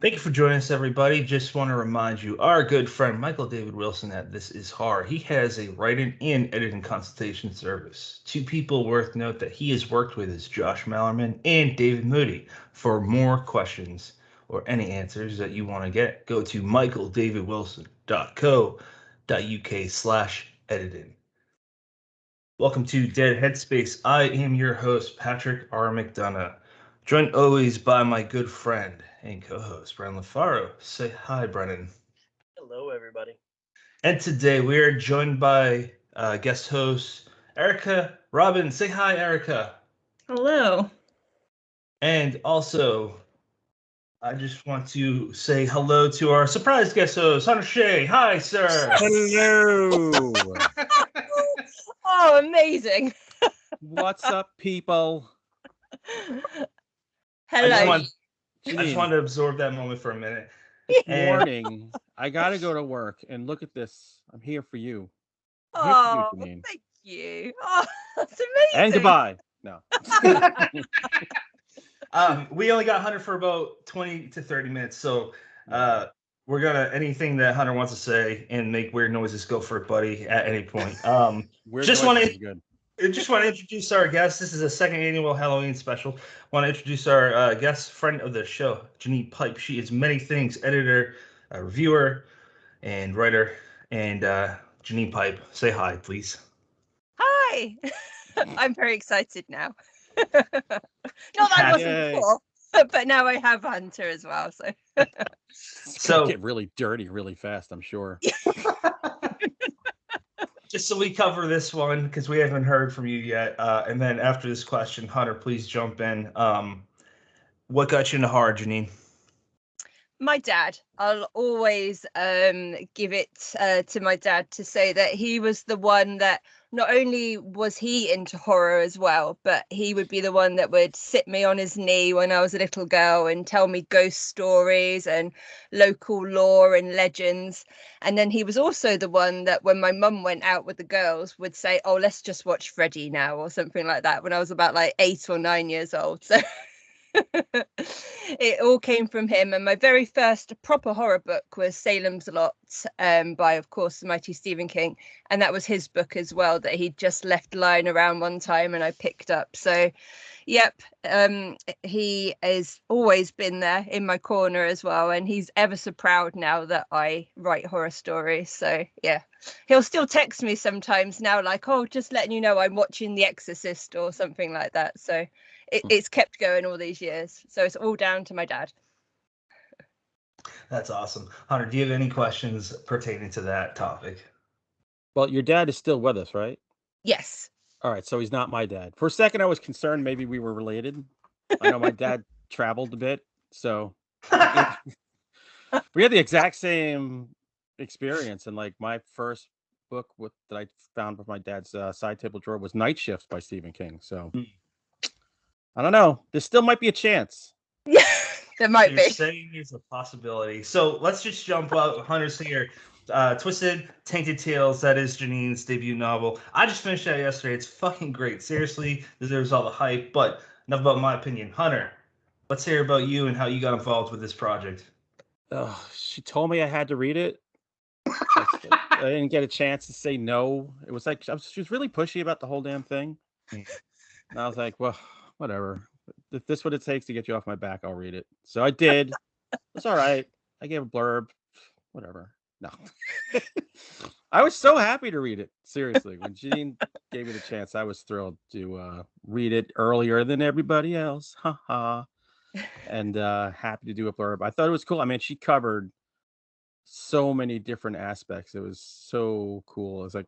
Thank you for joining us, everybody. Just want to remind you, our good friend Michael David Wilson at This Is Hard. He has a writing and editing consultation service. Two people worth note that he has worked with is Josh Mallerman and David Moody. For more questions or any answers that you want to get, go to michaeldavidwilson.co.uk/editing. Welcome to Dead Headspace. I am your host, Patrick R. McDonough, joined always by my good friend and co-host, Brennan LaFaro. Say hi, Brennan. Hello, everybody. And today we are joined by guest host, Erica Robyn. Say hi, Erica. Hello. And also, I just want to say hello to our surprise guest host, Hunter Shea. Hi, sir. Hello. Oh, amazing. What's up, people? Hello. I just wanted to absorb that moment for a minute. Morning. I gotta go to work, and look at this. I'm here for you. Oh, thank you. Oh, that's amazing. And goodbye. No. We only got Hunter for about 20 to 30 minutes, so we're gonna anything that Hunter wants to say and make weird noises, go for it, buddy, at any point. Just want to introduce our guest. This is a second annual Halloween special. Want to introduce our guest friend of the show, Janine Pipe. She is many things: editor, reviewer, and writer. And Janine Pipe, say hi, please. Hi. I'm very excited now. Not that I wasn't before, but now I have Hunter as well. So get really dirty really fast, I'm sure. Just so we cover this one, because we haven't heard from you yet. And then after this question, Hunter, please jump in. What got you into horror, Janine? My dad. I'll always give it to my dad to say that he was the one that not only was he into horror as well, but he would be the one that would sit me on his knee when I was a little girl and tell me ghost stories and local lore and legends. And then he was also the one that when my mum went out with the girls would say, oh, let's just watch Freddy now or something like that when I was about like 8 or 9 years old. So it all came from him. And my very first proper horror book was Salem's Lot by, of course, the mighty Stephen King, and that was his book as well that he'd just left lying around one time and I picked up. So yep, he has always been there in my corner as well, and he's ever so proud now that I write horror stories. So yeah, he'll still text me sometimes now like, oh, just letting you know I'm watching The Exorcist or something like that. So it's kept going all these years. So it's all down to my dad. That's awesome. Hunter, do you have any questions pertaining to that topic? Well, your dad is still with us, right? Yes. All right, so he's not my dad. For a second, I was concerned maybe we were related. I know my dad traveled a bit, so we had the exact same experience. And like my first book that I found with my dad's side table drawer was Night Shift by Stephen King. So I don't know. There still might be a chance. Yeah, there might be. Saying it's a possibility. So let's just jump out. Hunter's here. Twisted Tainted Tales, that is Janine's debut novel. I just finished that yesterday. It's fucking great. Seriously, deserves all the hype. But enough about my opinion. Hunter, let's hear about you and how you got involved with this project. She told me I had to read it. I didn't get a chance to say no. It was like she was really pushy about the whole damn thing. And I was like, well, whatever. If this is what it takes to get you off my back, I'll read it. So I did. It's all right. I gave a blurb. Whatever. No. I was so happy to read it. Seriously. When Janine gave me the chance, I was thrilled to read it earlier than everybody else. Haha. And happy to do a blurb. I thought it was cool. I mean, she covered so many different aspects. It was so cool. It's like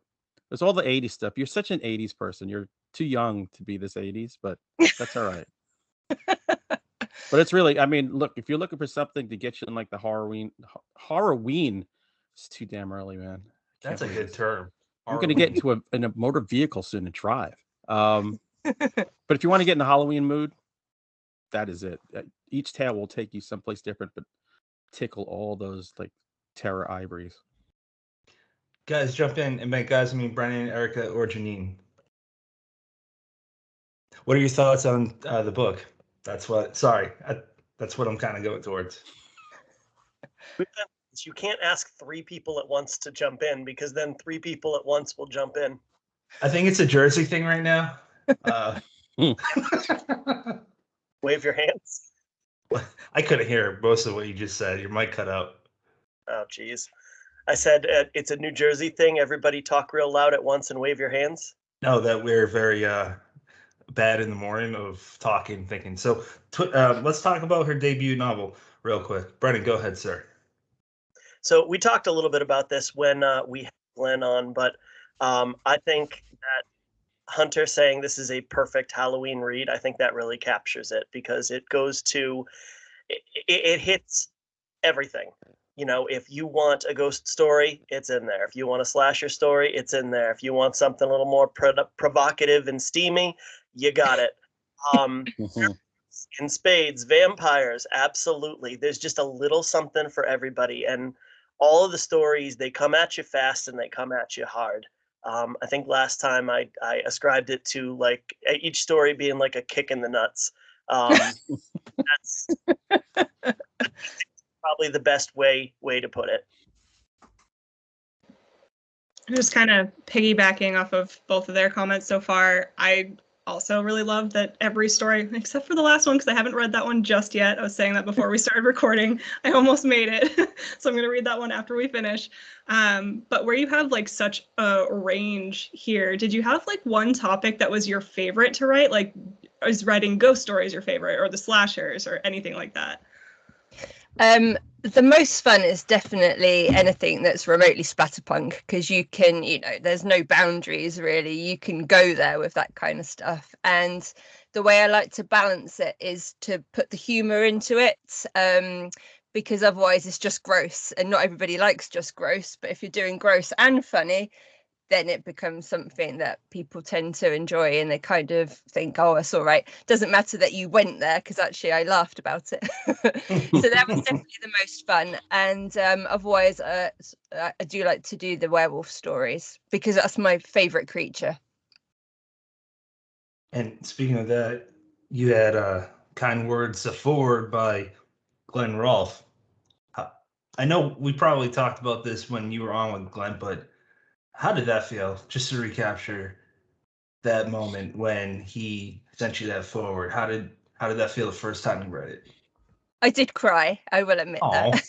there's all the 80s stuff. You're such an 80s person. You're too young to be this 80s, but that's all right. But it's really, I mean, look, if you're looking for something to get you in like the Halloween, it's too damn early, man. That's a good term. I'm going to get into a motor vehicle soon and drive. But if you want to get in the Halloween mood, that is it. Each tale will take you someplace different, but tickle all those like terror ivories. Guys, jump in and make guys. I mean, Brennan, Erica, or Janine. What are your thoughts on the book? That's what I'm kind of going towards. You can't ask 3 people at once to jump in, because then 3 people at once will jump in. I think it's a Jersey thing right now. Wave your hands. I couldn't hear most of what you just said. Your mic cut out. Oh, geez. I said it's a New Jersey thing. Everybody talk real loud at once and wave your hands. No, that we're very bad in the morning of talking, thinking. So let's talk about her debut novel real quick. Brennan, go ahead, sir. So we talked a little bit about this when we had Glenn on, but I think that Hunter saying this is a perfect Halloween read, I think that really captures it, because it goes to, it hits everything. You know, if you want a ghost story, it's in there. If you want a slasher story, it's in there. If you want something a little more provocative and steamy, you got it. In spades, vampires, absolutely. There's just a little something for everybody. And all of the stories, they come at you fast and they come at you hard. I think last time I ascribed it to like each story being like a kick in the nuts. That's probably the best way to put it. Just kind of piggybacking off of both of their comments so far, I also really love that every story, except for the last one, because I haven't read that one just yet. I was saying that before we started recording. I almost made it. So I'm going to read that one after we finish. But where you have like such a range here, did you have like one topic that was your favorite to write? Like, is writing ghost stories your favorite, or the slashers, or anything like that? The most fun is definitely anything that's remotely splatterpunk, because you can, there's no boundaries really. You can go there with that kind of stuff. And the way I like to balance it is to put the humor into it, because otherwise it's just gross, and not everybody likes just gross. But if you're doing gross and funny, then it becomes something that people tend to enjoy, and they kind of think, oh, it's all right. Doesn't matter that you went there, because actually I laughed about it. So that was definitely the most fun. And otherwise, I do like to do the werewolf stories, because that's my favorite creature. And speaking of that, you had Kind Words, a forward by Glenn Rolfe. I know we probably talked about this when you were on with Glenn, but how did that feel? Just to recapture that moment when he sent you that forward. How did that feel the first time you read it? I did cry, I will admit that.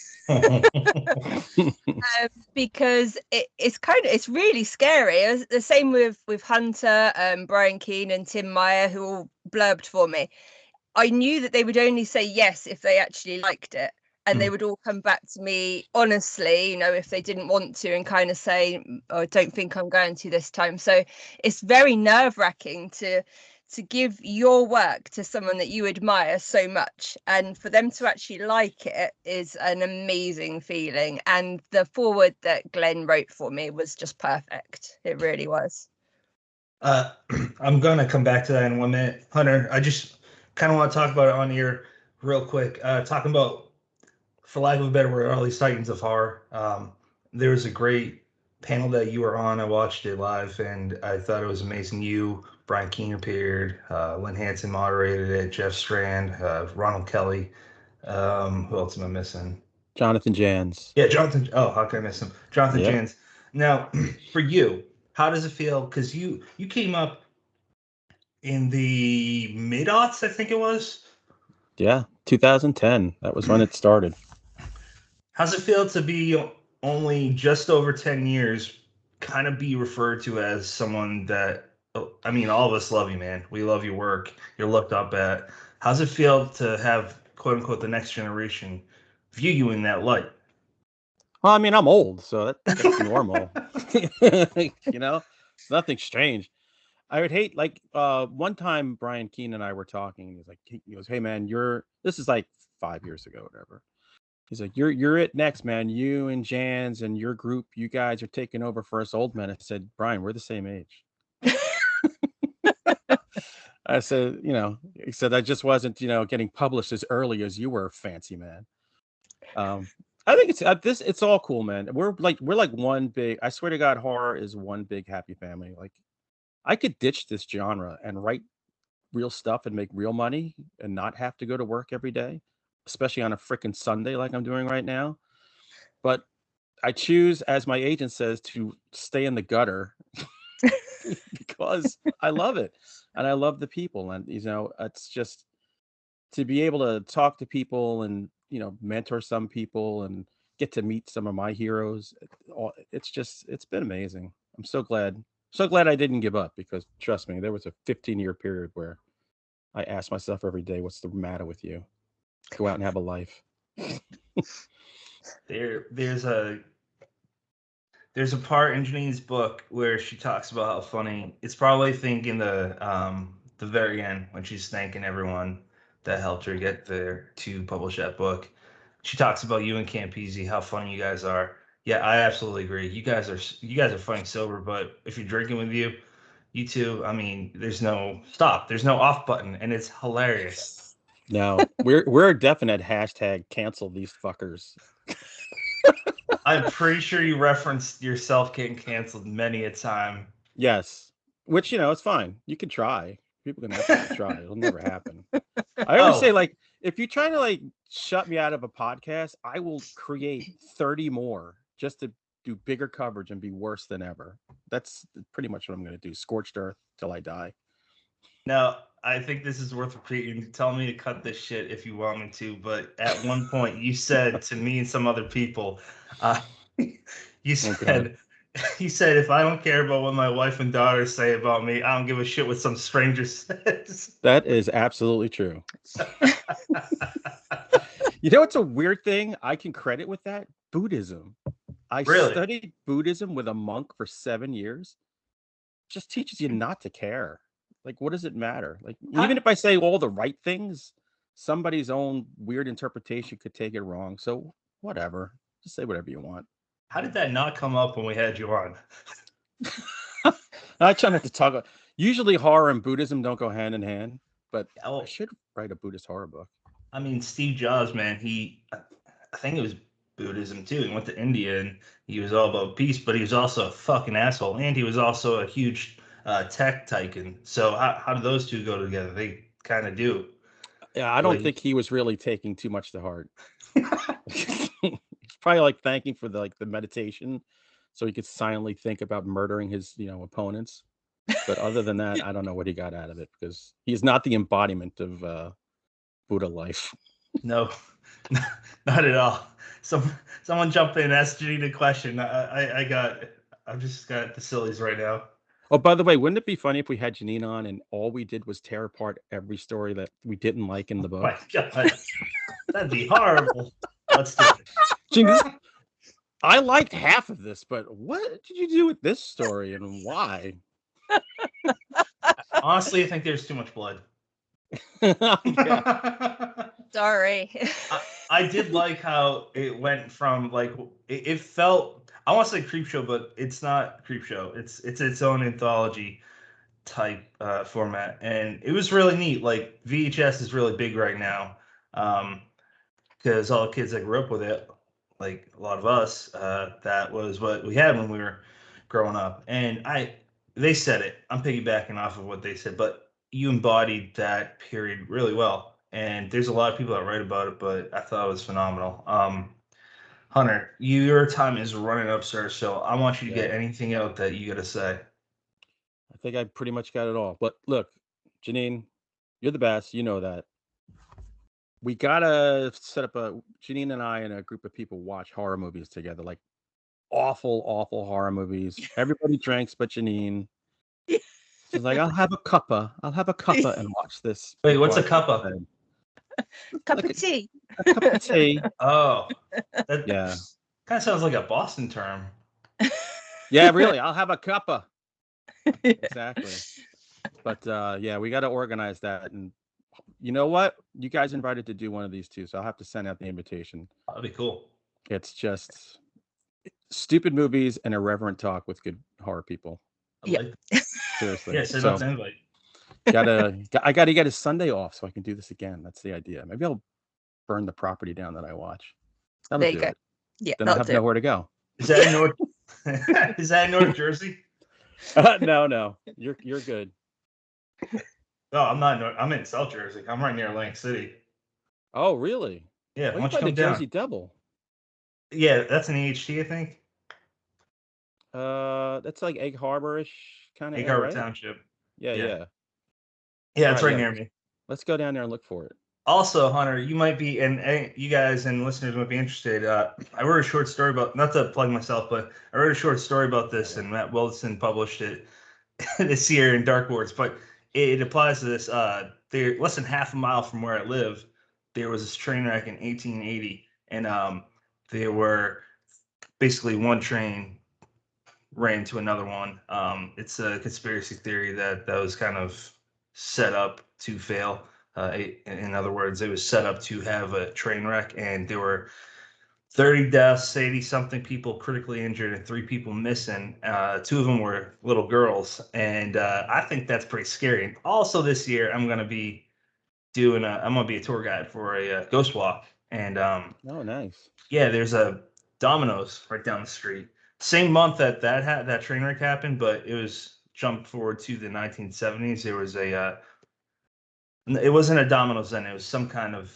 Because it's really scary. The same with Hunter, Brian Keane and Tim Meyer, who all blurbed for me. I knew that they would only say yes if they actually liked it. And they would all come back to me honestly, if they didn't want to, and kind of say, oh, I don't think I'm going to this time. So it's very nerve-wracking to give your work to someone that you admire so much, and for them to actually like it is an amazing feeling. And the forward that Glenn wrote for me was just perfect. It really was. I'm going to come back to that in 1 minute. Hunter, I just kind of want to talk about it on here real quick. Talking about, for lack of a better word, all these titans of horror. There was a great panel that you were on. I watched it live, and I thought it was amazing. You, Brian Keane appeared, Lynn Hansen moderated it, Jeff Strand, Ronald Kelly. Who else am I missing? Jonathan Jans. Yeah, Jonathan. Oh, how can I miss him? Jonathan Jans. Now, for you, how does it feel? Because you came up in the mid-aughts, I think it was. Yeah, 2010. That was when it started. How's it feel to be only just over 10 years, kind of be referred to as someone that, I mean, all of us love you, man. We love your work. You're looked up at. How's it feel to have, quote unquote, the next generation view you in that light? Well, I mean, I'm old, so that's normal. Nothing strange. I would hate, like, one time Brian Keane and I were talking, and he goes, hey man, this is like 5 years ago, whatever. He's like, you're it next, man. You and Jans and your group, you guys are taking over for us old men. I said, Brian, we're the same age. I said, he said, I just wasn't, getting published as early as you were, fancy man. I think it's all cool, man. We're like one big, I swear to God, horror is one big happy family. Like, I could ditch this genre and write real stuff and make real money and not have to go to work every day, especially on a freaking Sunday like I'm doing right now. but I choose, as my agent says, to stay in the gutter because I love it and I love the people. And, it's just to be able to talk to people and, mentor some people and get to meet some of my heroes. It's been amazing. I'm so glad I didn't give up, because trust me, there was a 15-year period where I asked myself every day, what's the matter with you? Go out and have a life. There's a part in Janine's book where she talks about how funny it's probably in the very end when she's thanking everyone that helped her get there to publish that book. She talks about you and Campese, how funny you guys are. Yeah, I absolutely agree. You guys are funny sober, but if you're drinking with you two, I mean, there's no stop. There's no off button, and it's hilarious. No, we're a definite hashtag cancel these fuckers. I'm pretty sure you referenced yourself getting canceled many a time. Yes, which, it's fine. You can try. People can absolutely try. It'll never happen. I always say, like, if you try to shut me out of a podcast, I will create 30 more just to do bigger coverage and be worse than ever. That's pretty much what I'm going to do. Scorched earth till I die. Now, I think this is worth repeating. Tell me to cut this shit if you want me to. But at one point, you said to me and some other people, you said, if I don't care about what my wife and daughter say about me, I don't give a shit what some stranger says. That is absolutely true. It's a weird thing I can credit with that? Buddhism. I studied Buddhism with a monk for 7 years. Just teaches you not to care. Like, what does it matter? Like, even if I say all the right things, somebody's own weird interpretation could take it wrong. So whatever. Just say whatever you want. How did that not come up when we had you on? I try not to talk about. Usually horror and Buddhism don't go hand in hand, but I should write a Buddhist horror book. I mean, Steve Jobs, man, I think it was Buddhism too. He went to India and he was all about peace, but he was also a fucking asshole. And he was also a huge tech tycoon. So how do those two go together? They kind of do. Yeah, I don't think he was really taking too much to heart. He's probably thanking for the meditation, so he could silently think about murdering his opponents. But other than that, I don't know what he got out of it, because he's not the embodiment of Buddha life. No, not at all. Someone jump in and ask Janine a question. I've just got the sillies right now. Oh, by the way, wouldn't it be funny if we had Janine on and all we did was tear apart every story that we didn't like in the book? Oh my God. That'd be horrible. Let's do it. Janine, I liked half of this, but what did you do with this story and why? Honestly, I think there's too much blood. Sorry. I did like how it went from it felt, I want to say creep show, but it's not creep show. It's its own anthology type format, and it was really neat. Like, VHS is really big right now, because all the kids that grew up with it, like a lot of us, that was what we had when we were growing up. And they said it. I'm piggybacking off of what they said, but you embodied that period really well. And there's a lot of people that write about it, but I thought it was phenomenal. Hunter, your time is running up, sir. So I want you to get anything out that you got to say. I think I pretty much got it all. But look, Janine, you're the best. You know that. We gotta set up Janine and I and a group of people watch horror movies together, like awful horror movies. Everybody drinks but Janine. She's like, I'll have a cuppa and watch this. Wait, what's a cuppa? Cup of tea. A cup of tea. Oh, yeah. Kind of sounds like a Boston term. Yeah, really. I'll have a cuppa. Exactly. But we got to organize that. And you know what? You guys invited to do one of these too, so I'll have to send out the invitation. That'd be cool. It's just stupid movies and irreverent talk with good horror people. Seriously. Yeah, send out the invite. I gotta get a Sunday off so I can do this again. That's the idea. Maybe I'll burn the property down that I watch. There you go. Yeah, then I'll have nowhere to go. Is that in North? Is that in North Jersey? No. You're good. No, I'm not. I'm in South Jersey. I'm right near Atlantic City. Oh, really? Yeah. Why don't you play the Jersey Devil? Yeah, that's an EHT, I think. That's like Egg Harbor-ish kind of Egg area, Harbor right? Township. Yeah. Yeah, All it's right, right yeah. near me. Let's go down there and look for it. Also, Hunter, you might be, and you guys and listeners might be interested. I wrote a short story about, not to plug myself, but I wrote a short story about this, and Matt Wilson published it this year in Dartboards. But it applies to this. There, less than half a mile from where I live, there was this train wreck in 1880, and there were basically one train ran into another one. It's a conspiracy theory that was kind of set up to fail. In other words, it was set up to have a train wreck, and there were 30 deaths, 80 something people critically injured, and 3 people missing. 2 of them were little girls, and I think that's pretty scary. And also, this year I'm going to be a tour guide for a ghost walk, and Oh, nice. yeah, there's a Domino's right down the street. Same month that train wreck happened, but it was jumped forward to the 1970s. There was it wasn't a Domino's then. It was some kind of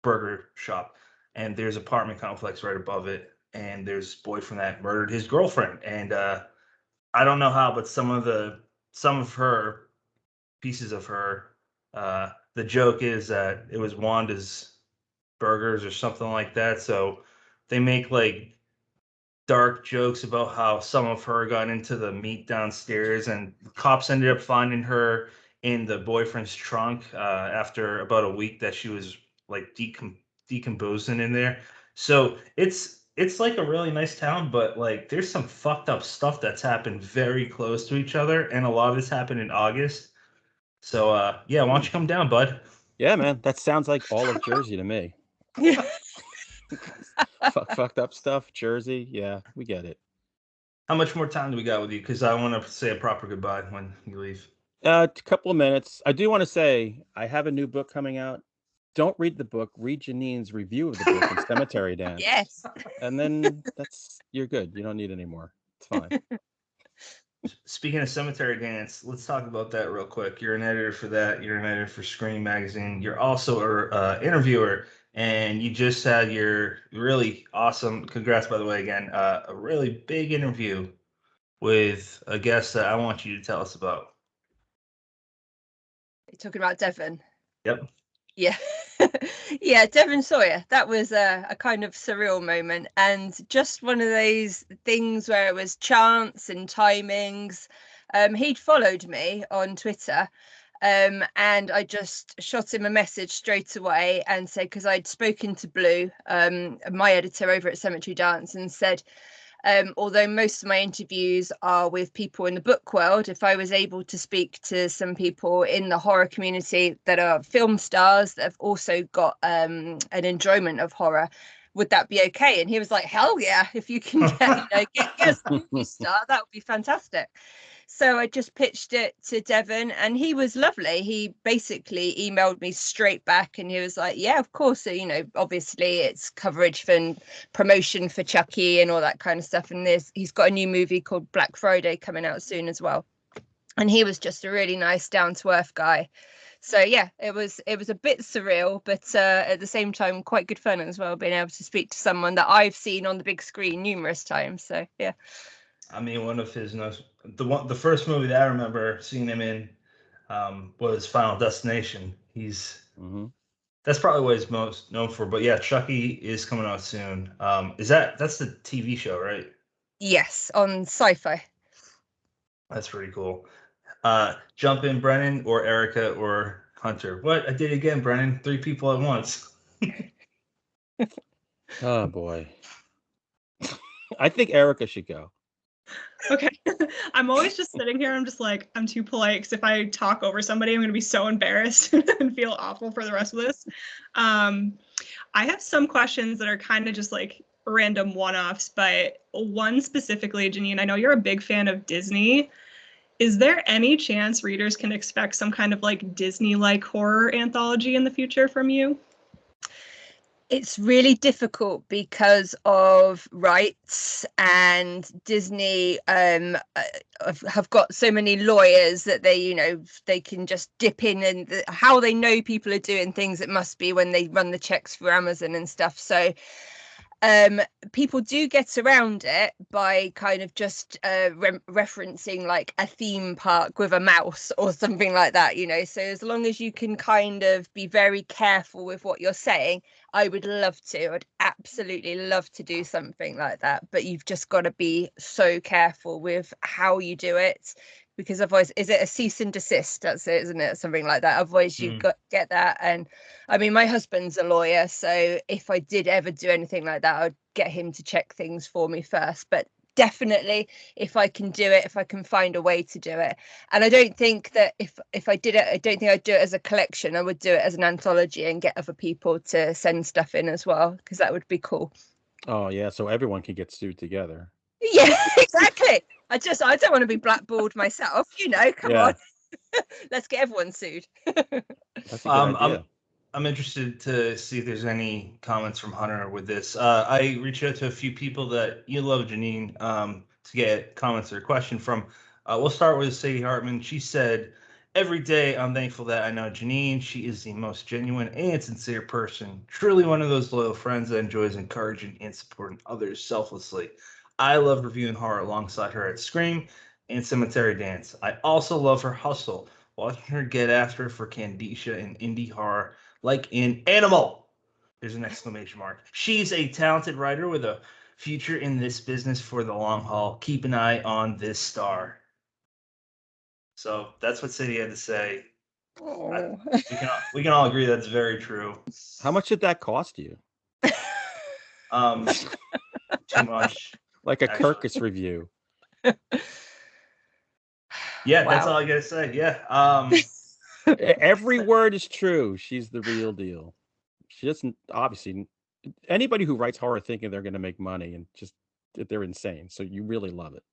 burger shop, and there's an apartment complex right above it. And there's a boy from that murdered his girlfriend, and I don't know how, but some of her pieces of her, the joke is that it was Wanda's burgers or something like that. So they make like dark jokes about how some of her got into the meat downstairs, and cops ended up finding her in the boyfriend's trunk after about a week that she was like decomposing in there. So it's like a really nice town, but like there's some fucked up stuff that's happened very close to each other, and a lot of this happened in August. So yeah, why don't you come down, bud? Yeah, man, that sounds like all of Jersey to me. Fucked up stuff, Jersey. Yeah, we get it. How much more time do we got with you? Because I want to say a proper goodbye when you leave. A couple of minutes. I do want to say I have a new book coming out. Don't read the book. Read Janine's review of the book in Cemetery Dance. Yes. And then you're good. You don't need any more. It's fine. Speaking of Cemetery Dance, let's talk about that real quick. You're an editor for that. You're an editor for Screen Magazine. You're also an interviewer, and you just had your really awesome, congrats by the way again, a really big interview with a guest that I want you to tell us about. You're talking about Devon? Yep. Yeah. Yeah, Devon Sawyer. That was a kind of surreal moment, and just one of those things where it was chance and timings. He'd followed me on Twitter, and I just shot him a message straight away and said, because I'd spoken to Blue, my editor over at Cemetery Dance, and said, although most of my interviews are with people in the book world, if I was able to speak to some people in the horror community that are film stars that have also got an enjoyment of horror, would that be okay? And he was like, hell yeah, if you can get a movie star, that would be fantastic. So I just pitched it to Devon, and he was lovely. He basically emailed me straight back, and he was like, yeah, of course. So, obviously it's coverage for promotion for Chucky and all that kind of stuff. And he's got a new movie called Black Friday coming out soon as well. And he was just a really nice, down-to-earth guy. So yeah, it was a bit surreal, but at the same time, quite good fun as well, being able to speak to someone that I've seen on the big screen numerous times. So yeah. I mean, one of his the first movie that I remember seeing him in was Final Destination. That's probably what he's most known for. But yeah, Chucky is coming out soon. That's the TV show, right? Yes, on Sci-Fi. That's pretty cool. Jump in, Brennan or Erica or Hunter. What? I did it again, Brennan. 3 people at once. Oh boy. I think Erica should go. Okay. I'm always just sitting here. I'm just like, I'm too polite, because if I talk over somebody, I'm going to be so embarrassed and feel awful for the rest of this. I have some questions that are kind of just like random one-offs, but one specifically, Janine, I know you're a big fan of Disney. Is there any chance readers can expect some kind of like Disney-like horror anthology in the future from you? It's really difficult because of rights, and Disney have got so many lawyers that they can just dip in, and how they know people are doing things, it must be when they run the checks for Amazon and stuff. So people do get around it by kind of just referencing like a theme park with a mouse or something like that, you know. So as long as you can kind of be very careful with what you're saying, I would love to. I'd absolutely love to do something like that. But you've just got to be so careful with how you do it, because otherwise, is it a cease and desist? That's it, isn't it? Something like that. Otherwise, you've got get that. And I mean, my husband's a lawyer, so if I did ever do anything like that, I'd get him to check things for me first. But definitely, if I can do it, if I can find a way to do it. And I don't think that if I did it, I don't think I'd do it as a collection. I would do it as an anthology and get other people to send stuff in as well, because that would be cool. Oh yeah, so everyone can get sued together. Yeah, exactly. I don't want to be blackballed myself, you know. Come on. Let's get everyone sued. That's a good idea. I'm interested to see if there's any comments from Hunter with this. I reached out to a few people that you love, Janine, to get comments or a question from. We'll start with Sadie Hartman. She said, "Every day I'm thankful that I know Janine. She is the most genuine and sincere person. Truly one of those loyal friends that enjoys encouraging and supporting others selflessly. I love reviewing horror alongside her at Scream and Cemetery Dance. I also love her hustle, watching her get after it for Candicia in indie horror, like in Animal." There's an exclamation mark. "She's a talented writer with a future in this business for the long haul. Keep an eye on this star." So that's what Sadie had to say. We can all agree that's very true. How much did that cost you? Too much. Like a Kirkus review. Yeah, Wow. That's all I gotta say. Yeah. Every word is true. She's the real deal. She doesn't, obviously, anybody who writes horror thinking they're going to make money and just they're insane. So you really love it.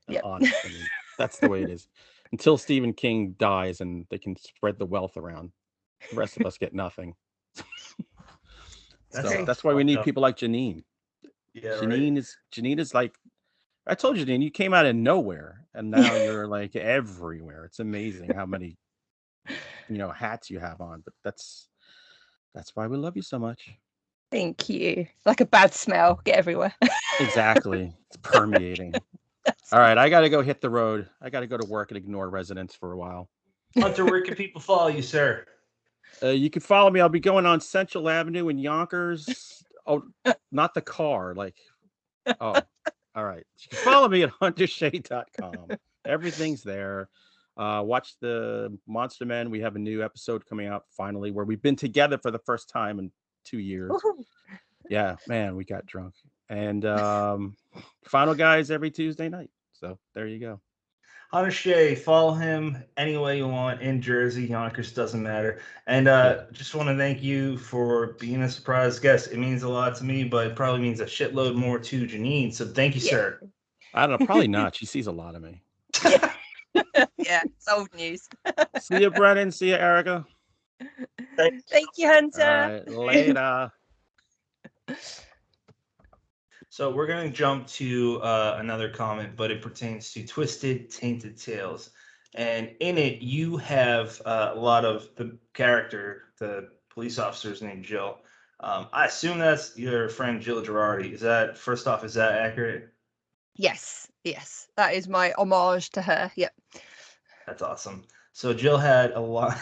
Yeah, honest. I mean, that's the way it is. Until Stephen King dies and they can spread the wealth around, the rest of us get nothing. That's why we need people like Janine. Yeah, Janine is like, I told you, Janine, you came out of nowhere and now you're like everywhere. It's amazing how many, hats you have on. But that's why we love you so much. Thank you. Like a bad smell, get everywhere. Exactly. It's permeating. All right, I got to go hit the road. I got to go to work and ignore residents for a while. Hunter, where can people follow you, sir? You can follow me. I'll be going on Central Avenue in Yonkers. Oh, not the car. All right. You can follow me at huntershea.com. Everything's there. Watch the Monster Men. We have a new episode coming out finally where we've been together for the first time in 2 years. Woo-hoo. Yeah, man, we got drunk. And Final Guys every Tuesday night. So there you go. Hunter Shea, follow him any way you want in Jersey, Yonkers, doesn't matter. And just want to thank you for being a surprise guest. It means a lot to me, but it probably means a shitload more to Janine. So thank you, sir. I don't know, probably not. She sees a lot of me. Yeah, it's old news. See you, Brennan. See you, Erica. Thank you, Hunter. All right, later. So we're going to jump to another comment, but it pertains to Twisted Tainted Tales. And in it, you have a lot of the character, the police officer's named Jill. I assume that's your friend Jill Girardi. First off, is that accurate? Yes. That is my homage to her. Yep. That's awesome. So Jill had a lot.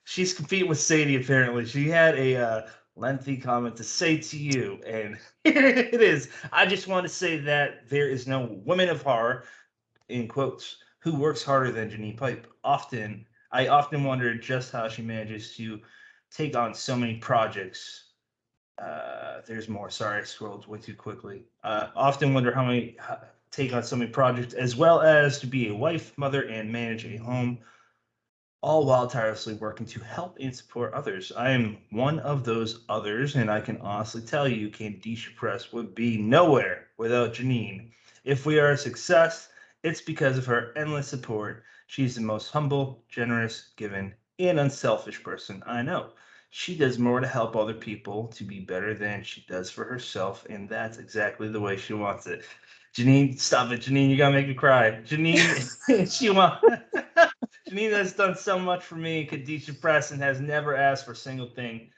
She's competing with Sadie, apparently. She had a lengthy comment to say to you, and here it is. "I just want to say that there is no woman of horror, in quotes, who works harder than Janine Pipe. I often wonder just how she manages to take on so many projects." There's more. Sorry, I scrolled way too quickly. Often wonder take on so many projects, as well as to be a wife, mother, and manage a home, all while tirelessly working to help and support others. I am one of those others, and I can honestly tell you Candicia Press would be nowhere without Janine. If we are a success, it's because of her endless support. She's the most humble, generous, giving, and unselfish person I know. She does more to help other people to be better than she does for herself, and that's exactly the way she wants it. Janine, stop it. Janine, you gotta make me cry. Janine, Janine has done so much for me, Candicia Press, and has never asked for a single thing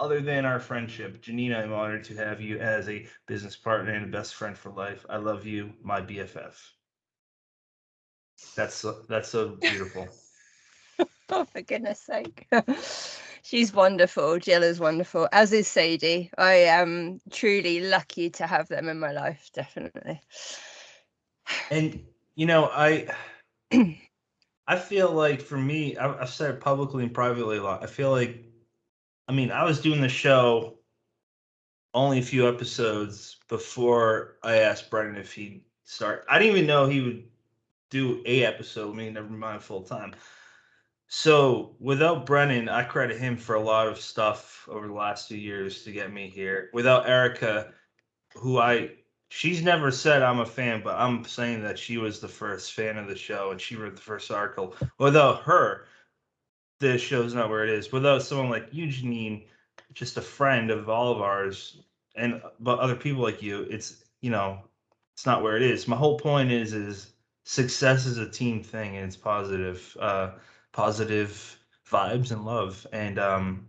other than our friendship, Janine, I'm honored to have you as a business partner and a best friend for life. I love you, my BFF. That's so beautiful. Oh, for goodness sake. She's wonderful. Jill is wonderful, as is Sadie. I am truly lucky to have them in my life, definitely. And, I feel like for me, I've said it publicly and privately a lot. I feel like, I was doing the show only a few episodes before I asked Brennan if he'd start. I didn't even know he would do a episode, never mind full time. So without Brennan, I credit him for a lot of stuff over the last 2 years to get me here. Without Erica, she's never said I'm a fan, but I'm saying that she was the first fan of the show and she wrote the first article. Without her, the show's not where it is. Without someone like you, Janine, just a friend of all of ours, but other people like you, it's not where it is. My whole point is success is a team thing, and it's positive vibes and love. And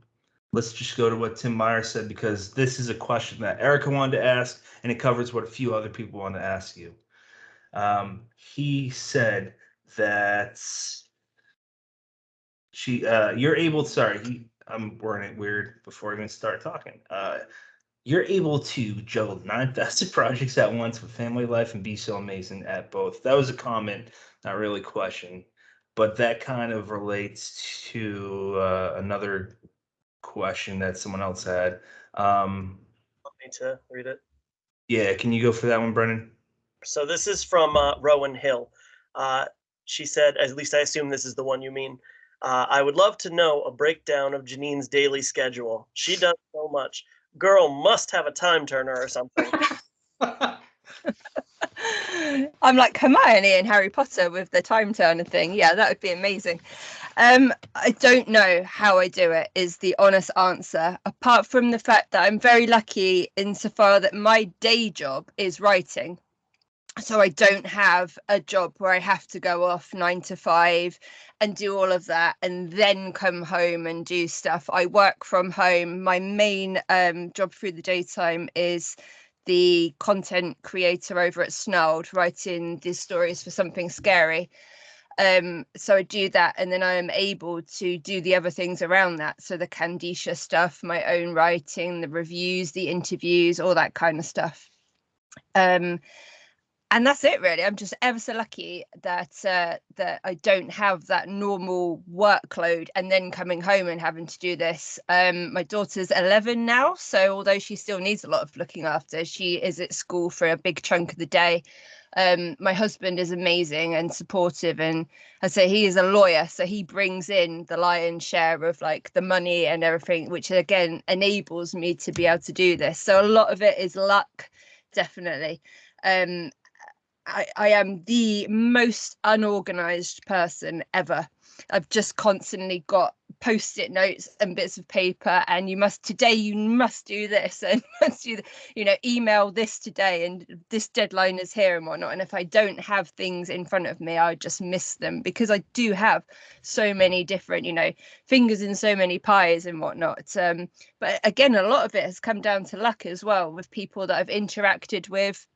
let's just go to what Tim Meyer said, because this is a question that Erica wanted to ask, and it covers what a few other people want to ask you. He said that you're able. Sorry, I'm wording it weird before I even start talking. You're able to juggle 9,000 projects at once with family life and be so amazing at both. That was a comment, not really a question, but that kind of relates to another question that someone else had. Want me to read it? Yeah, can you go for that one, Brennan? So this is from Rowan Hill. She said, at least I assume this is the one you mean. I would love to know a breakdown of Janine's daily schedule. She does so much. Girl must have a time turner or something. I'm like Hermione in Harry Potter with the time turner thing. Yeah, that would be amazing. I don't know how I do it, is the honest answer, apart from the fact that I'm very lucky insofar that my day job is writing. So I don't have a job where I have to go off 9 to 5 and do all of that and then come home and do stuff. I work from home. My main job through the daytime is the content creator over at Snarled, writing these stories for Something Scary. So I do that, and then I am able to do the other things around that. So the Candisha stuff, my own writing, the reviews, the interviews, all that kind of stuff. And that's it, really. I'm just ever so lucky that that I don't have that normal workload and then coming home and having to do this. My daughter's 11 now, so although she still needs a lot of looking after, she is at school for a big chunk of the day. My husband is amazing and supportive, and I say he is a lawyer, so he brings in the lion's share of like the money and everything, which again enables me to be able to do this. So a lot of it is luck, definitely. I am the most unorganized person ever. I've just constantly got post-it notes and bits of paper, and you must do this and must do email this today, and this deadline is here and whatnot. And if I don't have things in front of me, I just miss them, because I do have so many different fingers in so many pies and whatnot. But again, a lot of it has come down to luck as well, with people that I've interacted with.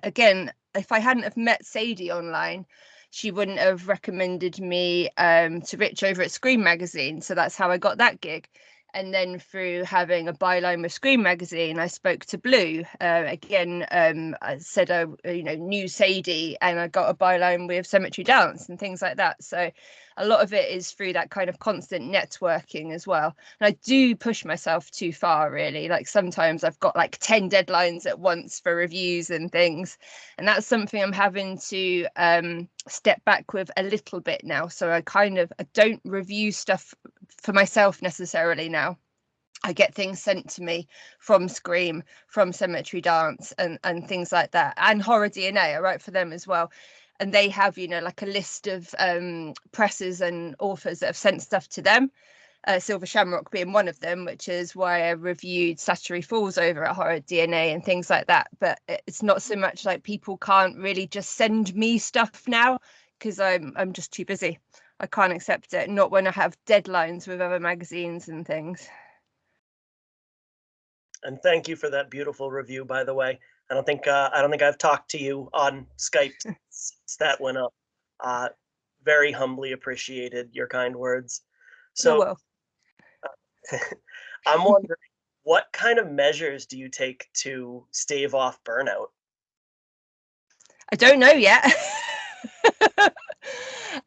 Again, if I hadn't have met Sadie online, she wouldn't have recommended me to Rich over at Scream Magazine. So that's how I got that gig. And then through having a byline with Scream Magazine, I spoke to Blue. I said I knew Sadie, and I got a byline with Cemetery Dance and things like that. So a lot of it is through that kind of constant networking as well. And I do push myself too far, really. Like sometimes I've got like 10 deadlines at once for reviews and things. And that's something I'm having to step back with a little bit now. So I don't review stuff for myself necessarily now. I get things sent to me from Scream, from Cemetery Dance and things like that. And Horror DNA, I write for them as well. And they have, like a list of presses and authors that have sent stuff to them. Silver Shamrock being one of them, which is why I reviewed Statutory Falls over at Horror DNA and things like that. But it's not so much like people can't really just send me stuff now, because I'm just too busy. I can't accept it, not when I have deadlines with other magazines and things. And thank you for that beautiful review, by the way. I don't think I've talked to you on Skype since that went up. Very humbly appreciated your kind words. So well. I'm wondering, what kind of measures do you take to stave off burnout? I don't know yet.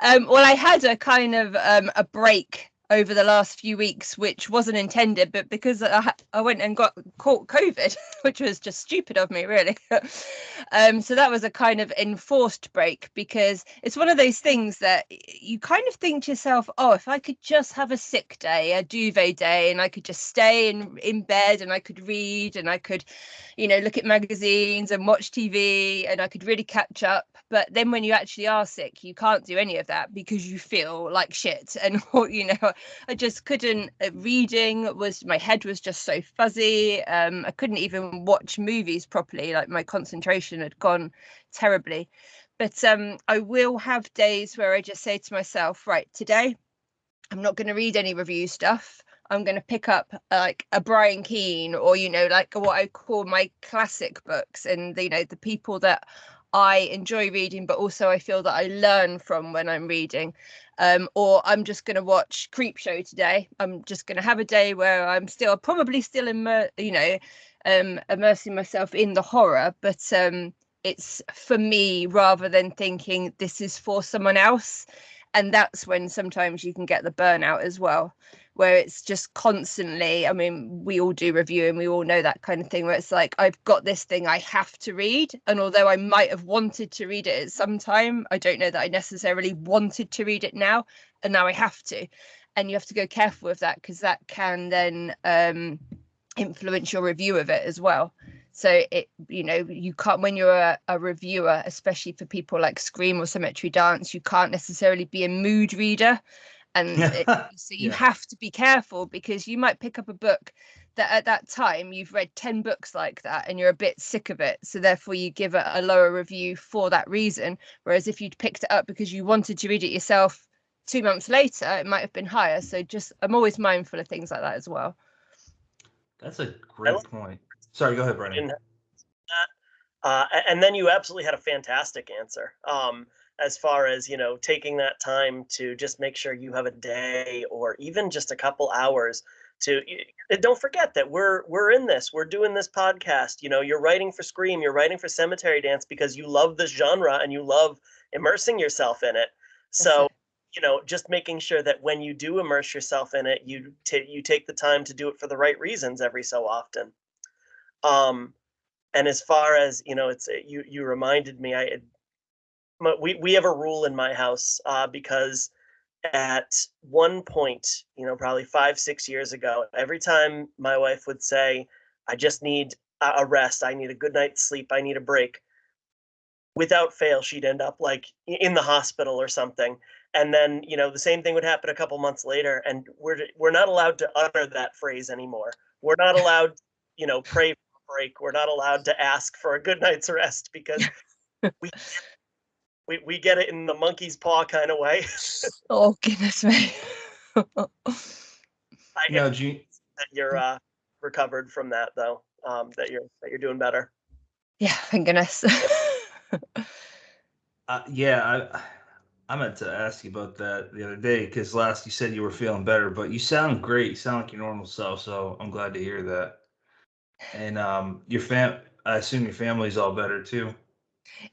Well, I had a kind of a break over the last few weeks, which wasn't intended, but because I went and caught COVID, which was just stupid of me, really. So that was a kind of enforced break, because it's one of those things that you kind of think to yourself, oh, if I could just have a sick day, a duvet day, and I could just stay in bed and I could read and I could, look at magazines and watch TV and I could really catch up. But then when you actually are sick, you can't do any of that because you feel like shit. And, I just couldn't. My head was just so fuzzy. I couldn't even watch movies properly. Like, my concentration had gone terribly. But I will have days where I just say to myself, right, today I'm not going to read any review stuff. I'm going to pick up like a Brian Keane, or like what I call my classic books, and the people that I enjoy reading, but also I feel that I learn from when I'm reading. Or I'm just going to watch Creepshow today. I'm just going to have a day where I'm probably still immersing myself in the horror, but it's for me rather than thinking this is for someone else. And that's when sometimes you can get the burnout as well, where it's just constantly, I mean, we all do review and we all know that kind of thing, where it's like, I've got this thing I have to read. And although I might have wanted to read it at some time, I don't know that I necessarily wanted to read it now. And now I have to. And you have to go careful with that, because that can then influence your review of it as well. So you can't, when you're a reviewer, especially for people like Scream or Cemetery Dance, you can't necessarily be a mood reader. And so you have to be careful, because you might pick up a book that at that time you've read 10 books like that and you're a bit sick of it. So therefore you give it a lower review for that reason. Whereas if you'd picked it up because you wanted to read it yourself 2 months later, it might have been higher. So I'm always mindful of things like that as well. That's a great point. Sorry, go ahead, Brennan. And then you absolutely had a fantastic answer. As far as, taking that time to just make sure you have a day or even just a couple hours to, don't forget that we're in this, we're doing this podcast, you're writing for Scream, you're writing for Cemetery Dance because you love this genre and you love immersing yourself in it. So, just making sure that when you do immerse yourself in it, you take the time to do it for the right reasons every so often. And as far as, it's you reminded me, we have a rule in my house because at one point, probably 5-6 years ago, every time my wife would say, I just need a rest, I need a good night's sleep, I need a break, without fail, she'd end up like in the hospital or something. And then, the same thing would happen a couple months later, and we're not allowed to utter that phrase anymore. We're not allowed, pray for a break. We're not allowed to ask for a good night's rest, because we get it in the monkey's paw kind of way. Oh, goodness me. I know that you're recovered from that, though. That you're doing better. Yeah, thank goodness. I meant to ask you about that the other day, because last you said you were feeling better, but you sound great. You sound like your normal self, so I'm glad to hear that. And I assume your family's all better too.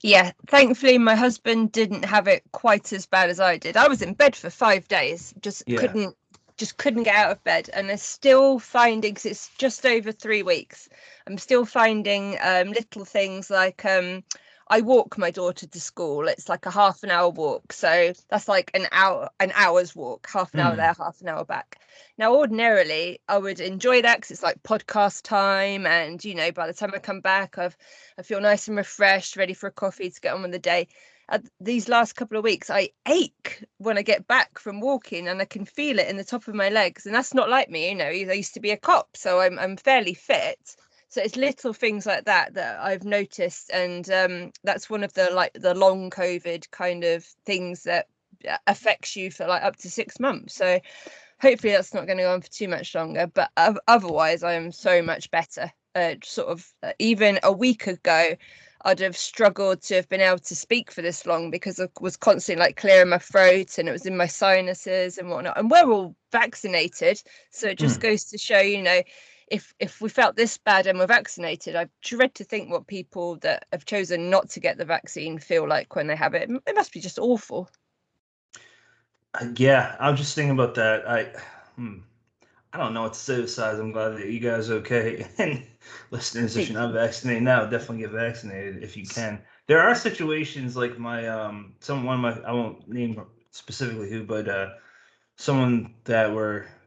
Yeah, thankfully my husband didn't have it quite as bad as I did. I was in bed for 5 days, couldn't get out of bed, and I'm still finding, because it's just over 3 weeks, I'm still finding little things like I walk my daughter to school. It's like a half an hour walk, so that's like an hour's walk, half an hour there, half an hour back. Now ordinarily I would enjoy that because it's like podcast time, and by the time I come back I feel nice and refreshed, ready for a coffee to get on with the day. These last couple of weeks I ache when I get back from walking, and I can feel it in the top of my legs, and that's not like me. I used to be a cop, so I'm fairly fit. So it's little things like that I've noticed, and that's one of the long COVID kind of things that affects you for like up to 6 months. So hopefully that's not going to go on for too much longer, but otherwise I am so much better. Even a week ago I'd have struggled to have been able to speak for this long because I was constantly like clearing my throat and it was in my sinuses and whatnot, and we're all vaccinated, so it just goes to show, if we felt this bad and we're vaccinated, I dread to think what people that have chosen not to get the vaccine feel like when they have it. It must be just awful. Yeah, I'm just thinking about that. I don't know what to say besides I'm glad that you guys are okay. And listeners, if you're not vaccinated now, definitely get vaccinated if you can. There are situations like my I won't name specifically who, but someone that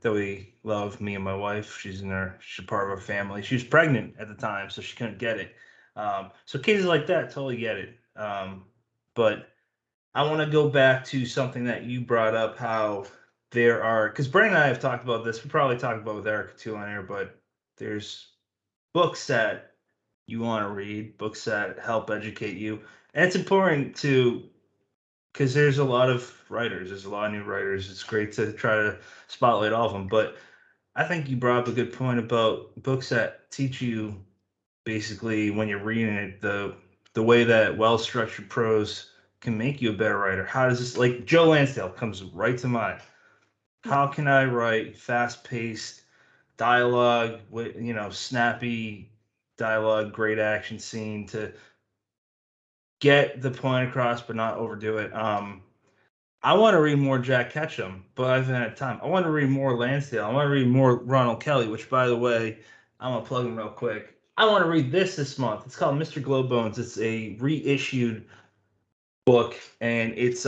we love, me and my wife. She's part of our family. She was pregnant at the time, so she couldn't get it. So cases like that, totally get it. But I want to go back to something that you brought up, how there are, because Brennan and I have talked about this. We probably talked about with Erica too on air, but there's books that you want to read, books that help educate you. And it's important because there's a lot of writers, there's a lot of new writers. It's great to try to spotlight all of them. But I think you brought up a good point about books that teach you basically when you're reading it, the way that well-structured prose can make you a better writer. How does this, like Joe Lansdale comes right to mind. How can I write fast-paced dialogue with, snappy dialogue, great action scene to get the point across but not overdo it? I want to read more Jack Ketchum, but I haven't had time. I want to read more Lansdale. I want to read more Ronald Kelly, which, by the way, I'm going to plug him real quick. I want to read this month. It's called Mr. Glowbones. It's a reissued book, and it's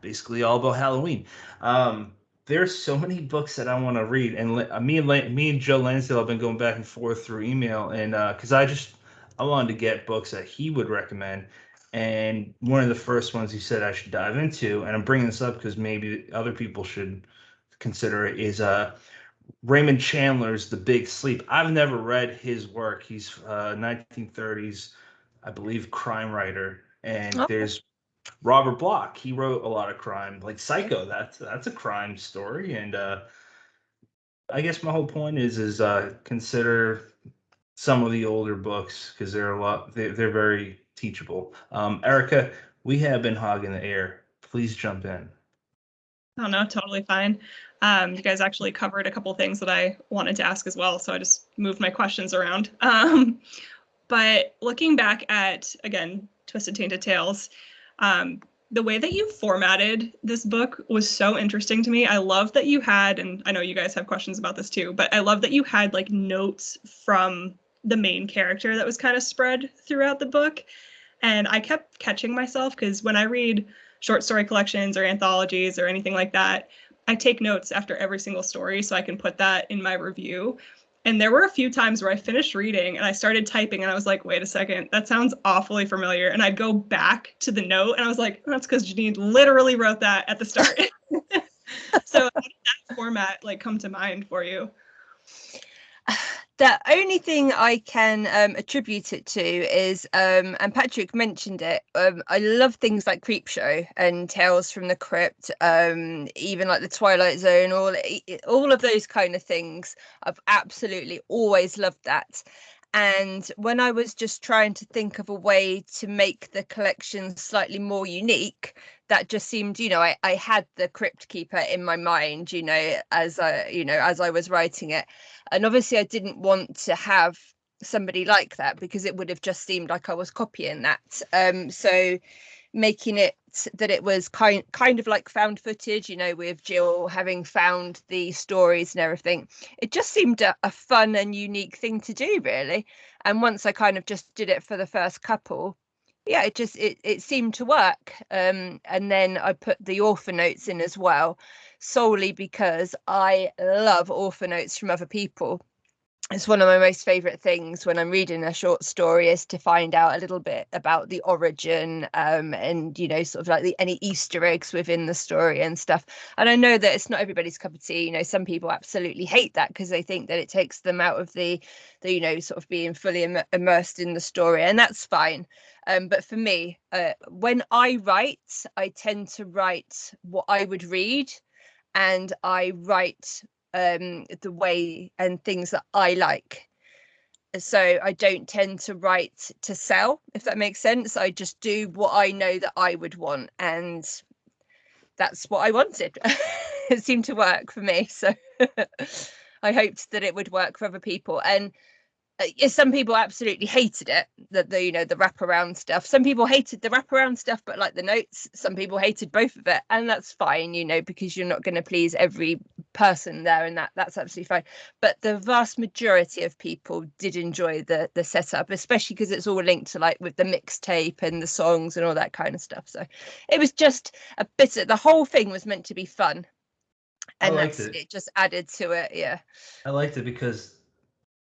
basically all about Halloween. There's so many books that I want to read, and me and Joe Lansdale have been going back and forth through email, and because I wanted to get books that he would recommend, and one of the first ones he said I should dive into, and I'm bringing this up because maybe other people should consider it, is Raymond Chandler's The Big Sleep. I've never read his work. He's 1930s, I believe, crime writer. And there's Robert Bloch. He wrote a lot of crime, like Psycho. That's a crime story. And I guess my whole point is consider some of the older books because they're very teachable. Erica, we have been hogging the air. Please jump in. Oh, no, totally fine. You guys actually covered a couple things that I wanted to ask as well, so I just moved my questions around. But looking back at, again, Twisted Tainted Tales, the way that you formatted this book was so interesting to me. I love that you had, and I know you guys have questions about this too, but I love that you had like notes from the main character that was kind of spread throughout the book. And I kept catching myself because when I read short story collections or anthologies or anything like that, I take notes after every single story so I can put that in my review. And there were a few times where I finished reading and I started typing and I was like, wait a second, that sounds awfully familiar. And I'd go back to the note and I was like, that's because Janine literally wrote that at the start. So how did that format like come to mind for you? The only thing I can attribute it to is, and Patrick mentioned it, I love things like Creepshow and Tales from the Crypt, even like the Twilight Zone, all of those kind of things. I've absolutely always loved that. And when I was just trying to think of a way to make the collection slightly more unique, that just seemed, I had the Crypt Keeper in my mind, as I was writing it. And obviously I didn't want to have somebody like that because it would have just seemed like I was copying that. So making it that it was kind of like found footage, with Jill having found the stories and everything. It just seemed a fun and unique thing to do, really. And once I kind of just did it for the first couple, yeah, it seemed to work. And then I put the author notes in as well, solely because I love author notes from other people. It's one of my most favorite things when I'm reading a short story is to find out a little bit about the origin, and sort of like any Easter eggs within the story and stuff. And I know that it's not everybody's cup of tea. Some people absolutely hate that because they think that it takes them out of the sort of being fully immersed in the story, and that's fine. But for me, when I write, I tend to write what I would read. and I write the way and things that I like. So I don't tend to write to sell, if that makes sense. I just do what I know that I would want, and that's what I wanted. It seemed to work for me, so I hoped that it would work for other people. And some people absolutely hated it, the wraparound stuff. Some people hated the wraparound stuff but like the notes. Some people hated both of it, and that's fine, because you're not going to please every person there, and that's absolutely fine. But the vast majority of people did enjoy the setup, especially because it's all linked to like with the mixtape and the songs and all that kind of stuff. So it was just a bit the whole thing was meant to be fun, and it just added to it. Yeah, I liked it because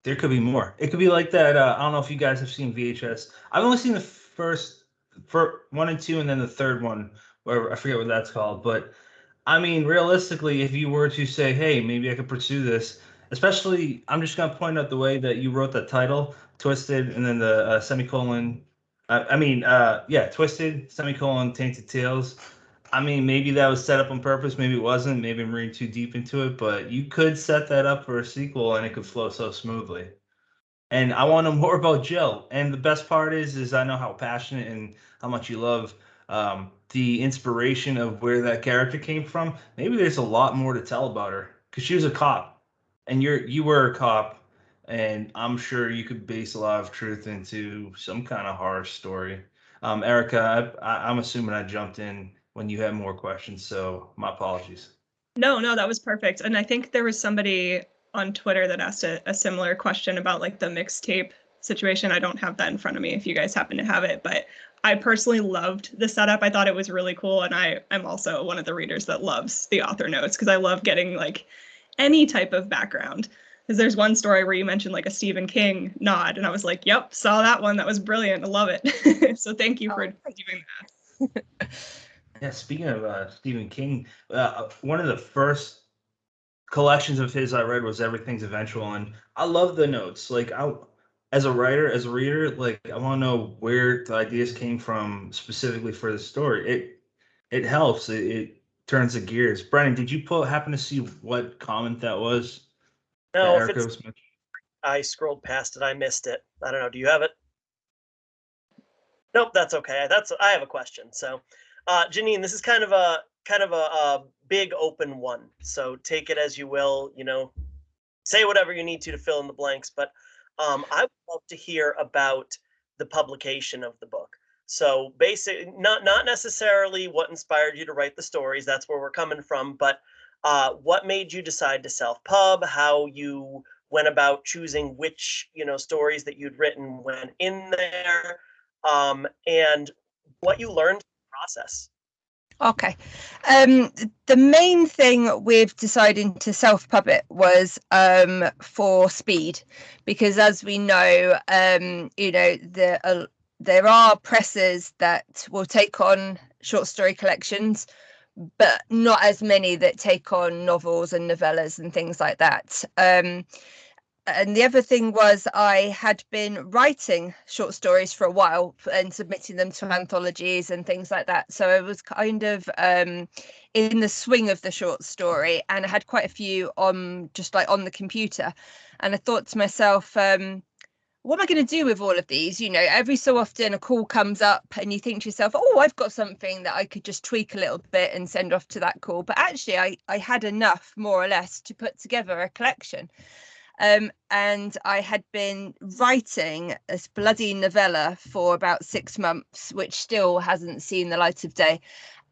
there could be more. It could be like that. I don't know if you guys have seen VHS. I've only seen the first 1 and 2, and then the third one, where I forget what that's called. But I mean, realistically, if you were to say, "Hey, maybe I could pursue this," especially, I'm just gonna point out the way that you wrote the title, "Twisted," and then the semicolon. Twisted semicolon Tainted Tales. I mean, maybe that was set up on purpose. Maybe it wasn't. Maybe I'm reading too deep into it. But you could set that up for a sequel, and it could flow so smoothly. And I want to know more about Jill. And the best part is I know how passionate and how much you love the inspiration of where that character came from. Maybe there's a lot more to tell about her because she was a cop, and you were a cop, and I'm sure you could base a lot of truth into some kind of horror story. Erica, I'm assuming I jumped in when you had more questions, so my apologies. No, that was perfect. And I think there was somebody on Twitter that asked a similar question about like the mixtape situation. I don't have that in front of me if you guys happen to have it, but I personally loved the setup. I thought it was really cool. And I'm also one of the readers that loves the author notes because I love getting like any type of background. Because there's one story where you mentioned like a Stephen King nod, and I was like, yep, saw that one. That was brilliant. I love it. So thank you for doing that. Yeah, speaking of Stephen King, one of the first collections of his I read was Everything's Eventual, and I love the notes. Like, as a reader, like I want to know where the ideas came from specifically for the story. It helps. It turns the gears. Brennan, did you happen to see what comment that was? No, I scrolled past it. I missed it. I don't know. Do you have it? Nope, that's okay. I have a question. So, Janine, this is kind of a big open one. So take it as you will. Say whatever you need to fill in the blanks. But I would love to hear about the publication of the book. So basically, not necessarily what inspired you to write the stories. That's where we're coming from. But what made you decide to self-pub? How you went about choosing which stories that you'd written went in there, and what you learned in the process. Okay. The main thing with deciding to self-pub it was for speed, because as we know, there are presses that will take on short story collections, but not as many that take on novels and novellas and things like that. And the other thing was I had been writing short stories for a while and submitting them to anthologies and things like that. So I was kind of in the swing of the short story, and I had quite a few on the computer. And I thought to myself, what am I going to do with all of these? Every so often a call comes up and you think to yourself, oh, I've got something that I could just tweak a little bit and send off to that call. But actually, I had enough, more or less, to put together a collection. And I had been writing a bloody novella for about 6 months, which still hasn't seen the light of day.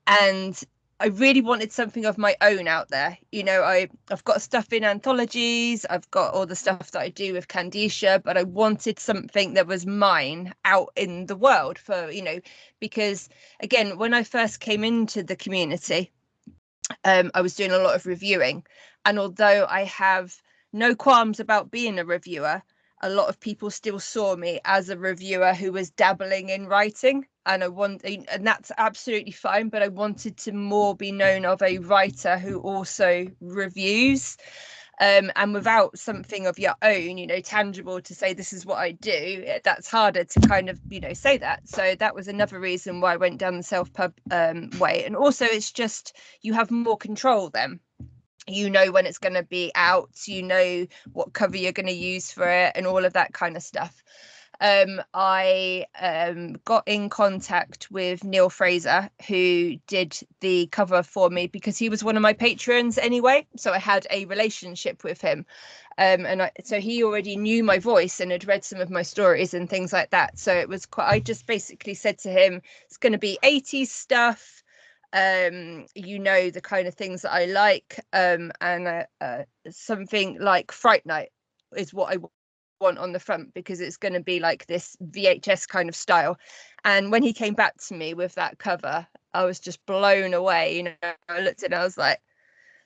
And I really wanted something of my own out there. I've got stuff in anthologies, I've got all the stuff that I do with Candicia, but I wanted something that was mine out in the world because again, when I first came into the community, I was doing a lot of reviewing. And although I have no qualms about being a reviewer, a lot of people still saw me as a reviewer who was dabbling in writing, and that's absolutely fine, but I wanted to more be known of a writer who also reviews. And without something of your own, you know, tangible to say this is what I do, that's harder to kind of, you know, say that. So that was another reason why I went down the self-pub way. And also it's just, you have more control then. You know when it's going to be out, you know what cover you're going to use for it and all of that kind of stuff. I got in contact with Neil Fraser, who did the cover for me because he was one of my patrons anyway. So I had a relationship with him. So he already knew my voice and had read some of my stories and things like that. So it was quite, I just basically said to him, it's going to be 80s stuff. You know, the kind of things that I like. And something like Fright Night is what I want on the front, because it's going to be like this VHS kind of style. And when he came back to me with that cover, I was just blown away. You know, I looked at it, I was like,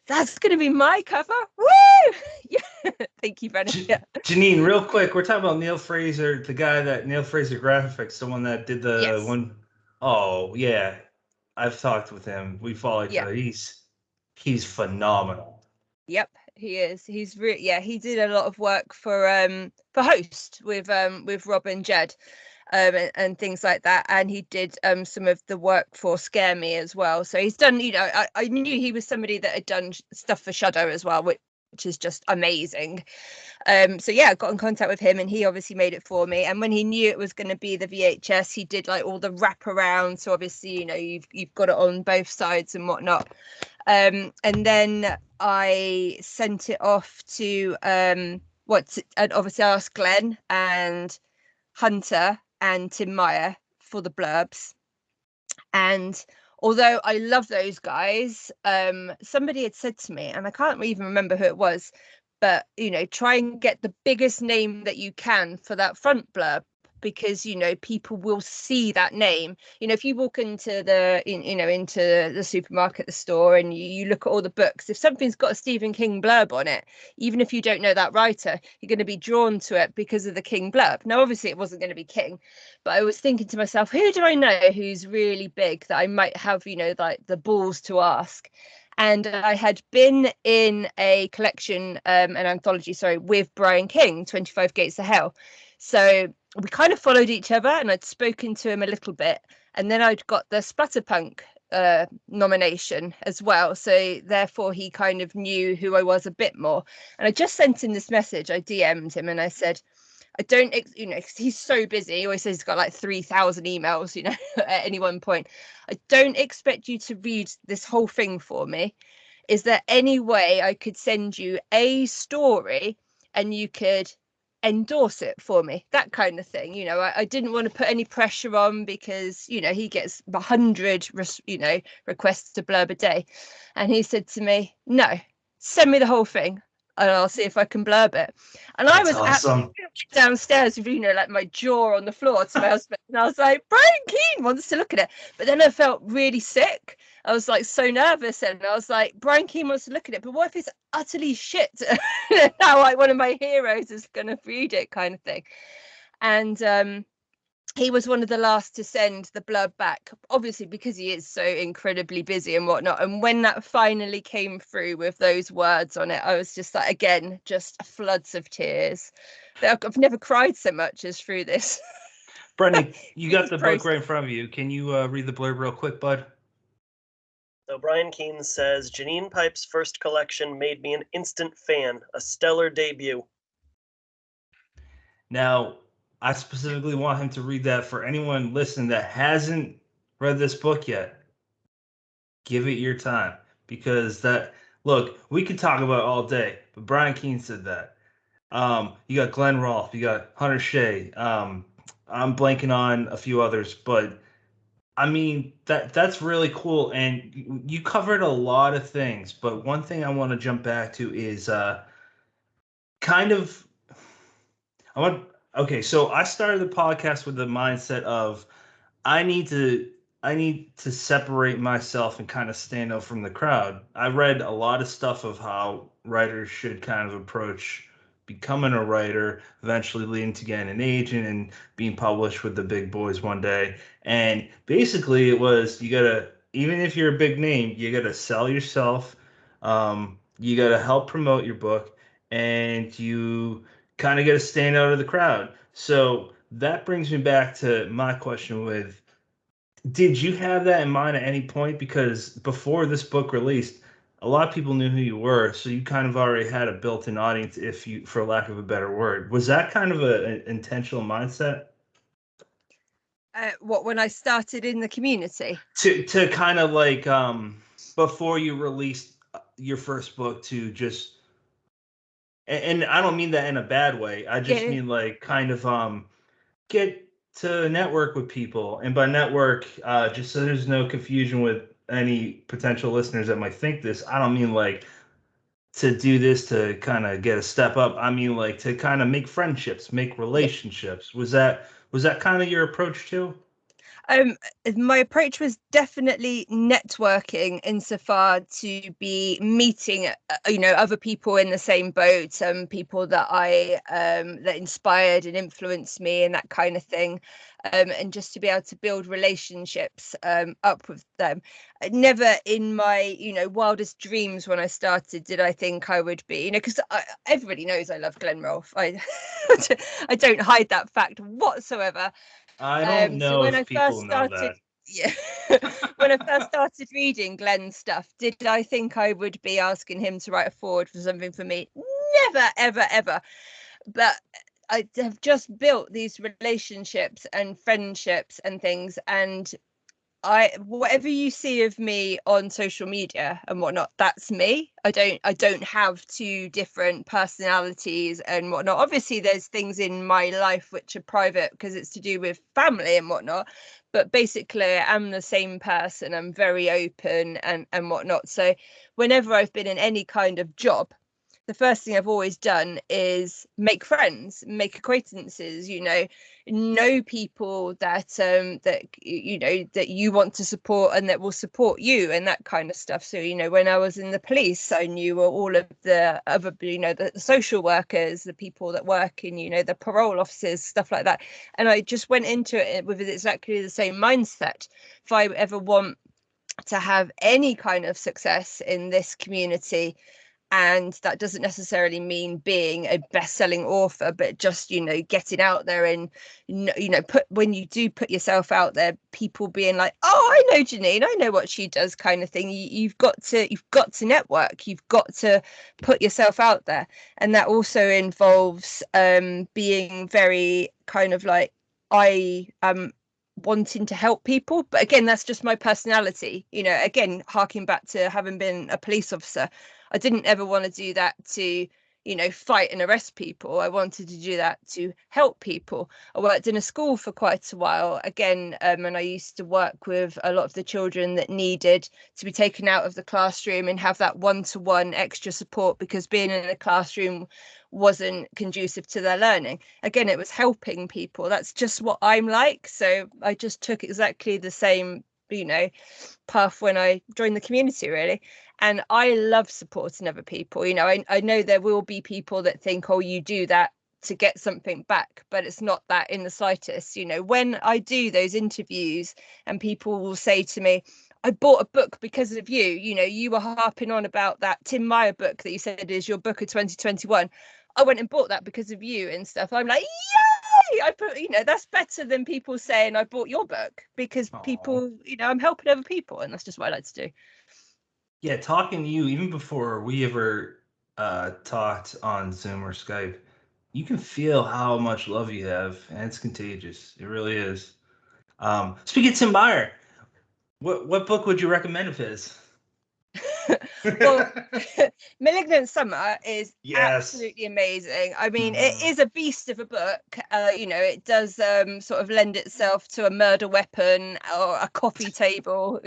that's going to be my cover. Woo! Yeah. Thank you, Brennan. Yeah. Janine, real quick, we're talking about Neil Fraser, the guy that Neil Fraser Graphics, the one that did the one. Oh yeah, I've talked with him. We follow each other. He's phenomenal. Yep, he is. He's really, he did a lot of work for Host with Rob and Jed, and things like that. And he did some of the work for Scare Me as well. So he's done, you know, I knew he was somebody that had done stuff for Shadow as well, which is just amazing. So yeah, I got in contact with him and he obviously made it for me. And when he knew it was going to be the VHS, he did like all the wraparound. So obviously, you know, you've got it on both sides and whatnot. And then I sent it off to and obviously I asked Glenn and Hunter and Tim Meyer for the blurbs. And although I love those guys, somebody had said to me, and I can't even remember who it was, but, you know, try and get the biggest name that you can for that front blurb, because, you know, people will see that name. You know, if you walk into into the supermarket, the store, and you look at all the books, if something's got a Stephen King blurb on it, even if you don't know that writer, you're going to be drawn to it because of the King blurb. Now, obviously it wasn't going to be King, but I was thinking to myself, who do I know who's really big that I might have, you know, like the balls to ask? And I had been in a collection, an anthology, with Brian King, 25 Gates of Hell. So we kind of followed each other and I'd spoken to him a little bit. And then I'd got the Splatterpunk nomination as well. So therefore he kind of knew who I was a bit more. And I just sent him this message. I DM'd him and I said, I don't, you know, he's so busy. He always says he's got like 3,000 emails, you know, at any one point. I don't expect you to read this whole thing for me. Is there any way I could send you a story and you could endorse it for me? That kind of thing. You know, I didn't want to put any pressure on because, you know, he gets 100, requests to blurb a day. And he said to me, no, send me the whole thing and I'll see if I can blurb it. And I was awesome. Downstairs with, you know, like my jaw on the floor to my husband. And I was like, Brian Keane wants to look at it. But then I felt really sick. I was like so nervous. And I was like, Brian Keane wants to look at it. But what if it's utterly shit? Now like one of my heroes is going to read it, kind of thing. And he was one of the last to send the blurb back, obviously because he is so incredibly busy and whatnot. And when that finally came through with those words on it, I was just like, again, just floods of tears. I've never cried so much as through this. Brennan, you got the book right in front of you. Can you read the blurb real quick, bud? So Brian Keane says, Janine Pipe's first collection made me an instant fan, a stellar debut. Now, I specifically want him to read that for anyone listening that hasn't read this book yet. Give it your time, because look, we could talk about it all day, but Brian Keane said that. You got Glenn Rolfe, you got Hunter Shea. I'm blanking on a few others, but I mean that's really cool. And you covered a lot of things, but one thing I want to jump back to is Okay, so I started the podcast with the mindset of I need to separate myself and kind of stand out from the crowd. I read a lot of stuff of how writers should kind of approach becoming a writer, eventually leading to getting an agent and being published with the big boys one day. And basically it was, you gotta, even if you're a big name, you gotta sell yourself. You gotta help promote your book. and you kind of get to stand out of the crowd. So that brings me back to my question with, did you have that in mind at any point? Because before this book released, a lot of people knew who you were, so you kind of already had a built-in audience, if you, for lack of a better word. Was that kind of an intentional mindset? What, when I started in the community? To kind of like before you released your first book, to just, and I don't mean that in a bad way. I just mean like kind of get to network with people, and by network, just so there's no confusion with any potential listeners that might think this, I don't mean like to do this to kind of get a step up. I mean like to kind of make friendships, make relationships. Was that kind of your approach too? My approach was definitely networking, insofar to be meeting other people in the same boat, people that I that inspired and influenced me, and that kind of thing, and just to be able to build relationships up with them. Never in my wildest dreams when I started did I think I would be, because everybody knows I love Glen Rolfe. I don't hide that fact whatsoever. I don't know when if I people first know started, that. when I first started reading Glen's stuff, did I think I would be asking him to write a foreword for something for me? Never, ever, ever. But I have just built these relationships and friendships and things, and whatever you see of me on social media and whatnot, that's me. I don't have two different personalities and whatnot. Obviously there's things in my life which are private because it's to do with family and whatnot, but basically I'm the same person. I'm very open and whatnot. So whenever I've been in any kind of job, the first thing I've always done is make friends, make acquaintances, know people that that you want to support and that will support you, and that kind of stuff. So when I was in the police, I knew all of the other the social workers, the people that work in the parole officers, stuff like that, and I just went into it with exactly the same mindset. If I ever want to have any kind of success in this community, and that doesn't necessarily mean being a best-selling author, but just getting out there and when you do put yourself out there, people being like, oh, I know Janine, I know what she does, kind of thing. You've got to network, you've got to put yourself out there, and that also involves being very kind of like, I am wanting to help people, but again, that's just my personality. Again, harking back to having been a police officer, I didn't ever want to do that to fight and arrest people. I wanted to do that to help people. I worked in a school for quite a while again, and I used to work with a lot of the children that needed to be taken out of the classroom and have that one-to-one extra support, because being in a classroom wasn't conducive to their learning. Again, it was helping people. That's just what I'm like. So I just took exactly the same path when I joined the community, really. And I love supporting other people. I know there will be people that think, oh, you do that to get something back, but it's not that in the slightest. When I do those interviews and people will say to me, I bought a book because of you, you were harping on about that Tim Meyer book that you said is your book of 2021. I went and bought that because of you and stuff. I'm like, yay! I put, that's better than people saying I bought your book, because people, I'm helping other people, and that's just what I like to do. Yeah, talking to you, even before we ever talked on Zoom or Skype, you can feel how much love you have, and it's contagious. It really is. Speaking of Tim Meyer, what book would you recommend of his? Well, Malignant Summer is absolutely amazing. I mean, it is a beast of a book. It does sort of lend itself to a murder weapon or a coffee table,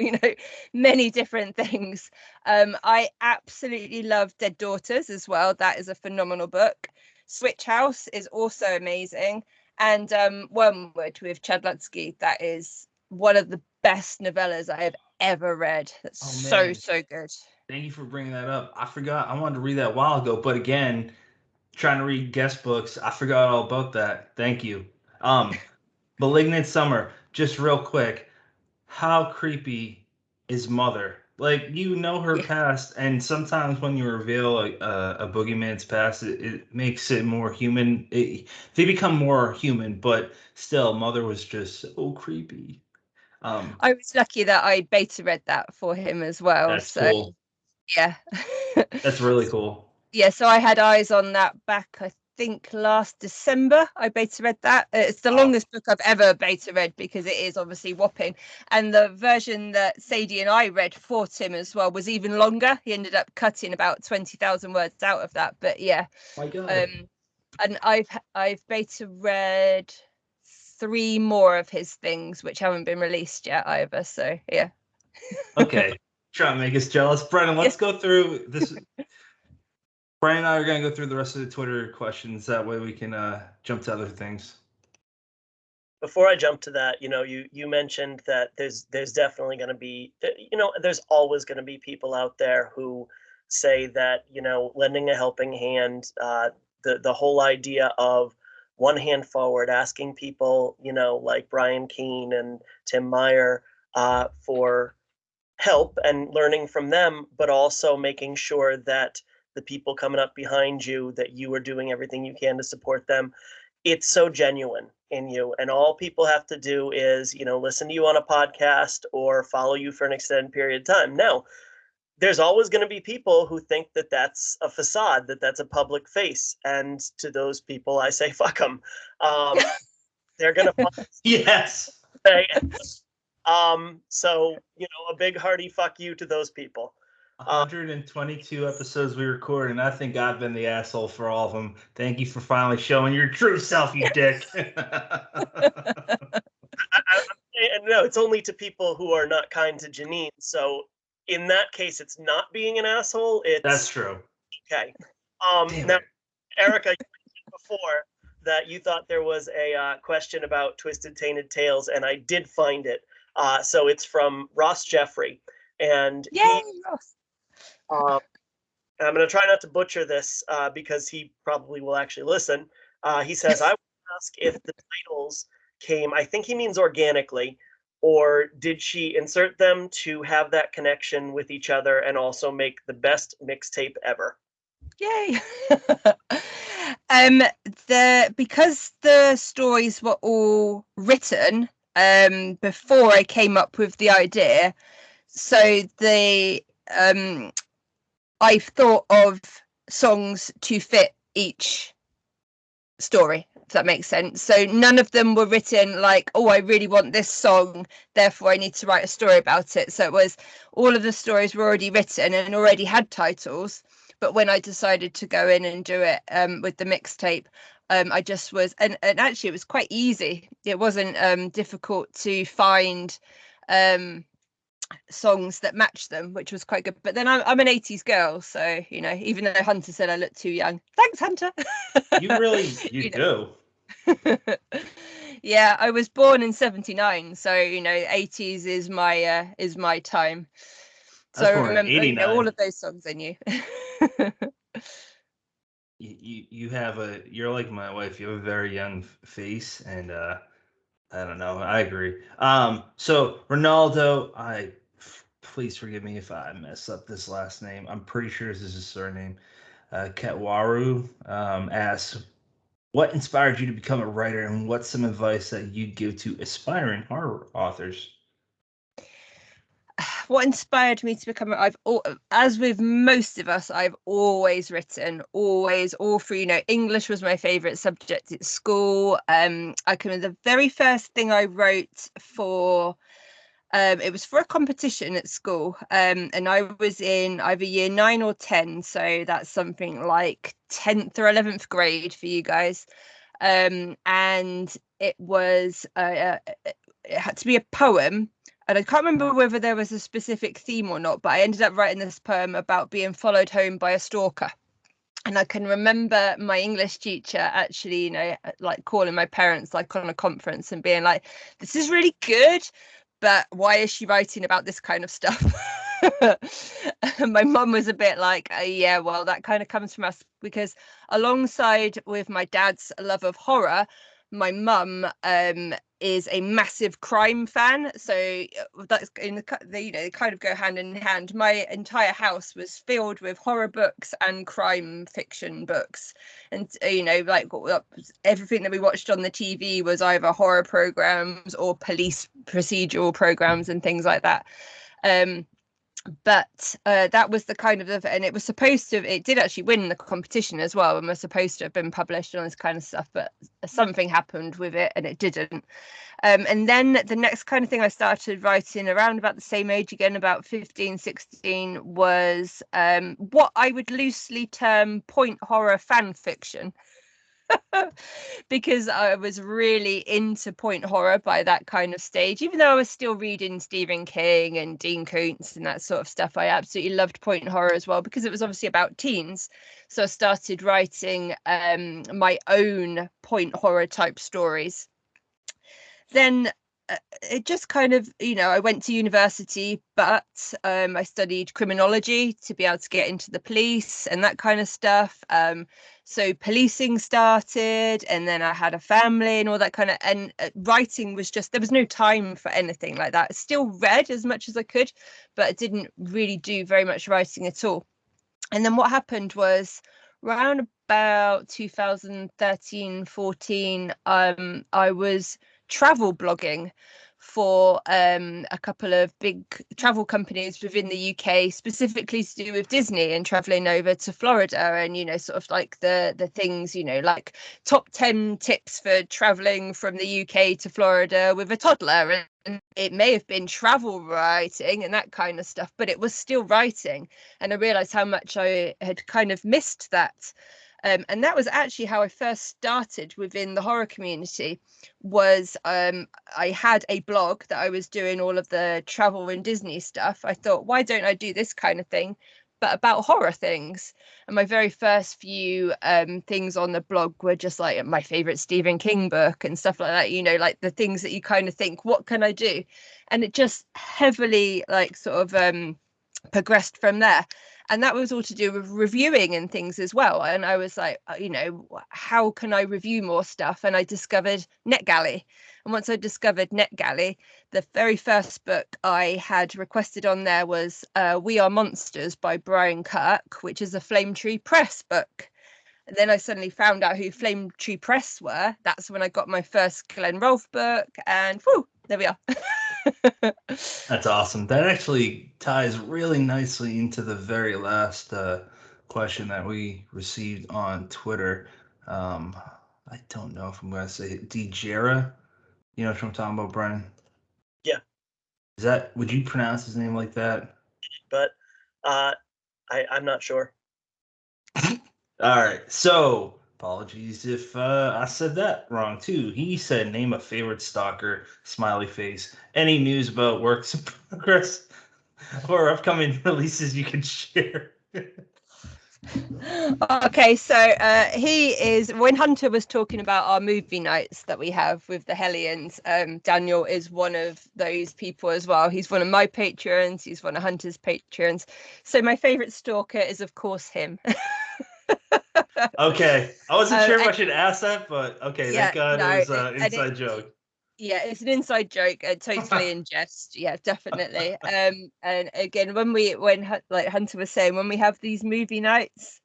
many different things. I absolutely love Dead Daughters as well. That is a phenomenal book. Switch House is also amazing. And Wormwood with Chad Lutzke, that is one of the best novellas I have ever read. That's so good. Thank you for bringing that up. I forgot. I wanted to read that a while ago, but again, trying to read guest books, I forgot all about that. Thank you. Malignant Summer, just real quick. How creepy is Mother? Like, her past, and sometimes when you reveal a boogeyman's past, it makes it more human. They become more human, but still, Mother was just so creepy. I was lucky that I beta read that for him as well. That's cool. Yeah. That's really cool. Yeah, so I had eyes on that back, I think last December. I beta read that. It's the longest book I've ever beta read because it is obviously whopping. And the version that Sadie and I read for Tim as well was even longer. He ended up cutting about 20,000 words out of that. But yeah. My God. And I've beta read 3 more of his things which haven't been released yet either. So yeah. Okay. Try to make us jealous. Brennan, let's go through this. Brian and I are going to go through the rest of the Twitter questions. That way we can jump to other things. Before I jump to that, you mentioned that there's definitely going to be, there's always going to be people out there who say that, lending a helping hand, the whole idea of one hand forward, asking people, like Brian Keene and Tim Meyer for help and learning from them, but also making sure that the people coming up behind you, that you are doing everything you can to support them. It's so genuine in you. And all people have to do is, listen to you on a podcast or follow you for an extended period of time. Now, there's always going to be people who think that that's a facade, that that's a public face. And to those people, I say, fuck them. They're going to yes. So, a big hearty fuck you to those people. 122 episodes we record, and I think I've been the asshole for all of them. Thank you for finally showing your true self, you dick. No, it's only to people who are not kind to Janine. So in that case, it's not being an asshole. That's true. Okay. Now, Erica, you mentioned before that you thought there was a question about Twisted Tainted Tales, and I did find it. So it's from Ross Jeffrey. And Ross. I'm going to try not to butcher this because he probably will actually listen. He says, I would ask if the titles came, I think he means organically, or did she insert them to have that connection with each other and also make the best mixtape ever? Yay. Because the stories were all written before I came up with the idea, so I've thought of songs to fit each story, if that makes sense. So none of them were written like, oh, I really want this song, therefore I need to write a story about it. So it was, all of the stories were already written and already had titles. But when I decided to go in and do it with the mixtape, I just was, and actually it was quite easy. It wasn't difficult to find songs that match them, which was quite good. But then I'm an 80s girl, so even though Hunter said I look too young, thanks Hunter. you do. Yeah, I was born in 79, so 80s is my time. So I remember all of those songs I knew. You're like my wife, you have a very young face, and I don't know. I agree. So Ronaldo, please forgive me if I mess up this last name. I'm pretty sure this is his surname. Ketwaru asks, what inspired you to become a writer, and what's some advice that you'd give to aspiring horror authors? What inspired me to become, as with most of us, I've always written, all through, English was my favorite subject at school. The very first thing I wrote for, it was for a competition at school, and I was in either year 9 or 10, so that's something like 10th or 11th grade for you guys, and it was it had to be a poem. And I can't remember whether there was a specific theme or not, but I ended up writing this poem about being followed home by a stalker. And I can remember my English teacher actually, like calling my parents like on a conference and being like, this is really good, but why is she writing about this kind of stuff? And my mum was a bit like, yeah, well, that kind of comes from us, because alongside with my dad's love of horror, my mum is a massive crime fan, so that's in the you know, they kind of go hand in hand. My entire house was filled with horror books and crime fiction books, and you know, like everything that we watched on the TV was either horror programs or police procedural programs and things like that. But that was the kind of, and it was supposed to, it did actually win the competition as well, and was supposed to have been published and all this kind of stuff, but something happened with it and it didn't. And then the next kind of thing I started writing around about the same age again, about 15, 16, was what I would loosely term point horror fan fiction. Because I was really into point horror by that kind of stage, even though I was still reading Stephen King and Dean Koontz and that sort of stuff. I absolutely loved point horror as well, because it was obviously about teens. So I started writing my own point horror type stories. Then it just kind of, you know, I went to university, but I studied criminology to be able to get into the police and that kind of stuff. So policing started, and then I had a family and all that kind of, and writing was just, there was no time for anything like that. Still read as much as I could, but I didn't really do very much writing at all. And then what happened was around about 2013, 14, I was travel blogging for a couple of big travel companies within the UK, specifically to do with Disney, and traveling over to Florida, and, you know, sort of like the things, you know, like top 10 tips for traveling from the UK to Florida with a toddler. And it may have been travel writing and that kind of stuff, but it was still writing. And I realized how much I had kind of missed that. And that was actually how I first started within the horror community. Was I had a blog that I was doing all of the travel and Disney stuff. I thought, why don't I do this kind of thing, but about horror things? And my very first few things on the blog were just like my favorite Stephen King book and stuff like that, you know, like the things that you kind of think, what can I do? And it just heavily like sort of progressed from there. And that was all to do with reviewing and things as well. And I was like, you know, how can I review more stuff? And I discovered NetGalley. And once I discovered NetGalley, the very first book I had requested on there was We Are Monsters by Brian Kirk, which is a Flame Tree Press book. And then I suddenly found out who Flame Tree Press were. That's when I got my first Glenn Rolfe book, and whew, there we are. That's awesome. That actually ties really nicely into the very last question that we received on Twitter. I don't know if I'm going to say it. DeJera. You know what I'm talking about, Brennan? Yeah. Is that, would you pronounce his name like that? But I'm not sure. All right. So apologies if I said that wrong too. He said, name a favorite stalker, smiley face. Any news about works in progress or upcoming releases you can share? Okay, so he is, when Hunter was talking about our movie nights that we have with the Hellions, Daniel is one of those people as well. He's one of my patrons, he's one of Hunter's patrons. So my favorite stalker is, of course, him. Okay, I wasn't sure if I should ask that, but okay, yeah, thank God no, it was an inside joke. Yeah, it's an inside joke, totally in jest. Yeah, definitely. And again, when like Hunter was saying, when we have these movie nights,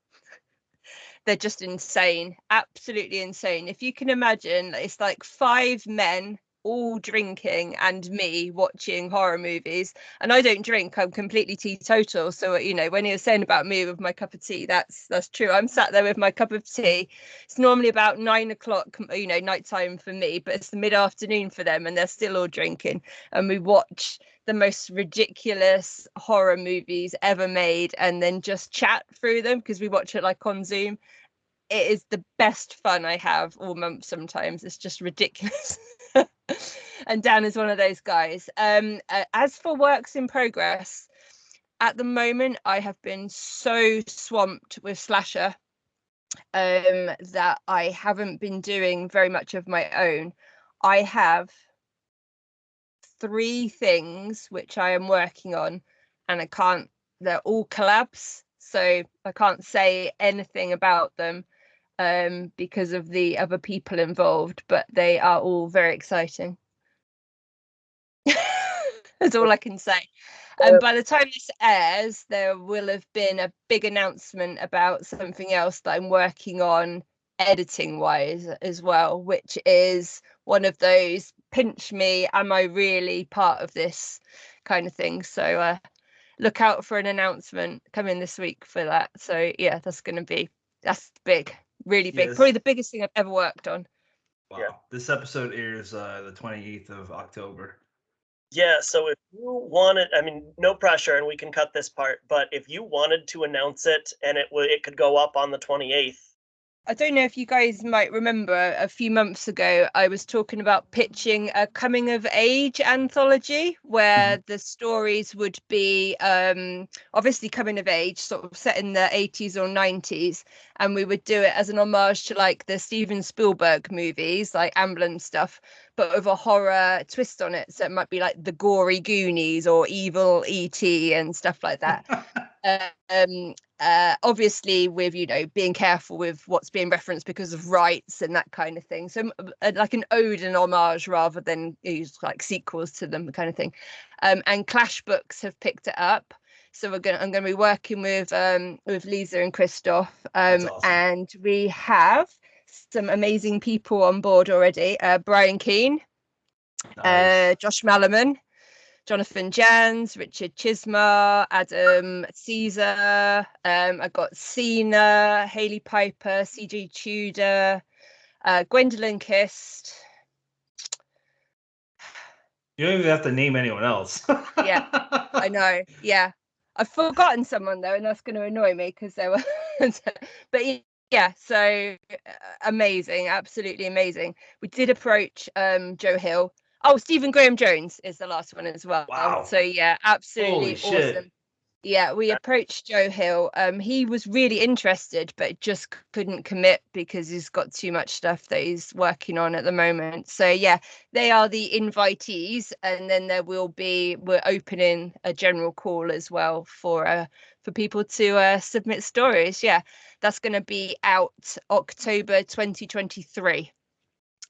they're just insane, absolutely insane. If you can imagine, it's like 5 men all drinking and me watching horror movies, and I don't drink, I'm completely teetotal. So, you know, when he was saying about me with my cup of tea, that's true. I'm sat there with my cup of tea. It's normally about 9 o'clock, you know, nighttime for me, but it's the mid-afternoon for them, and they're still all drinking, and we watch the most ridiculous horror movies ever made and then just chat through them, because we watch it like on Zoom. It is the best fun I have all month. Sometimes it's just ridiculous. And Dan is one of those guys. As for works in progress, at the moment I have been so swamped with slasher that I haven't been doing very much of my own. I have 3 things which I am working on, and they're all collabs, so I can't say anything about them because of the other people involved, but they are all very exciting. That's all I can say. And by the time this airs, there will have been a big announcement about something else that I'm working on editing wise as well, which is one of those pinch me, am I really part of this kind of thing. So look out for an announcement coming this week for that. So yeah, that's big, really big. Yes. Probably the biggest thing I've ever worked on. Wow. Yeah. This episode airs the 28th of October. Yeah, so if you wanted, I mean, no pressure, and we can cut this part, but if you wanted to announce it and it could go up on the 28th. I don't know if you guys might remember a few months ago, I was talking about pitching a coming of age anthology where the stories would be obviously coming of age, sort of set in the 80s or 90s. And we would do it as an homage to like the Steven Spielberg movies, like Ambulance stuff, but with a horror twist on it. So it might be like the gory Goonies or evil E.T. and stuff like that. Obviously with, you know, being careful with what's being referenced because of rights and that kind of thing. So like an ode and homage rather than use like sequels to them kind of thing. And Clash Books have picked it up. So I'm going to be working with Lisa and Christoph. Awesome. And we have some amazing people on board already. Brian Keane, nice. Josh Malaman, Jonathan Jans, Richard Chisma, Adam Caesar. I got Cena, Hayley Piper, CJ Tudor, Gwendolyn Kist. You don't even have to name anyone else. Yeah, I know. Yeah, I've forgotten someone though, and that's going to annoy me because they were. But yeah, so amazing, absolutely amazing. We did approach Joe Hill. Oh, Stephen Graham Jones is the last one as well. Wow. So yeah, absolutely awesome. Shit. Yeah, we approached Joe Hill. He was really interested, but just couldn't commit because he's got too much stuff that he's working on at the moment. So yeah, they are the invitees, and then we're opening a general call as well for people to submit stories. Yeah, that's going to be out October 2023.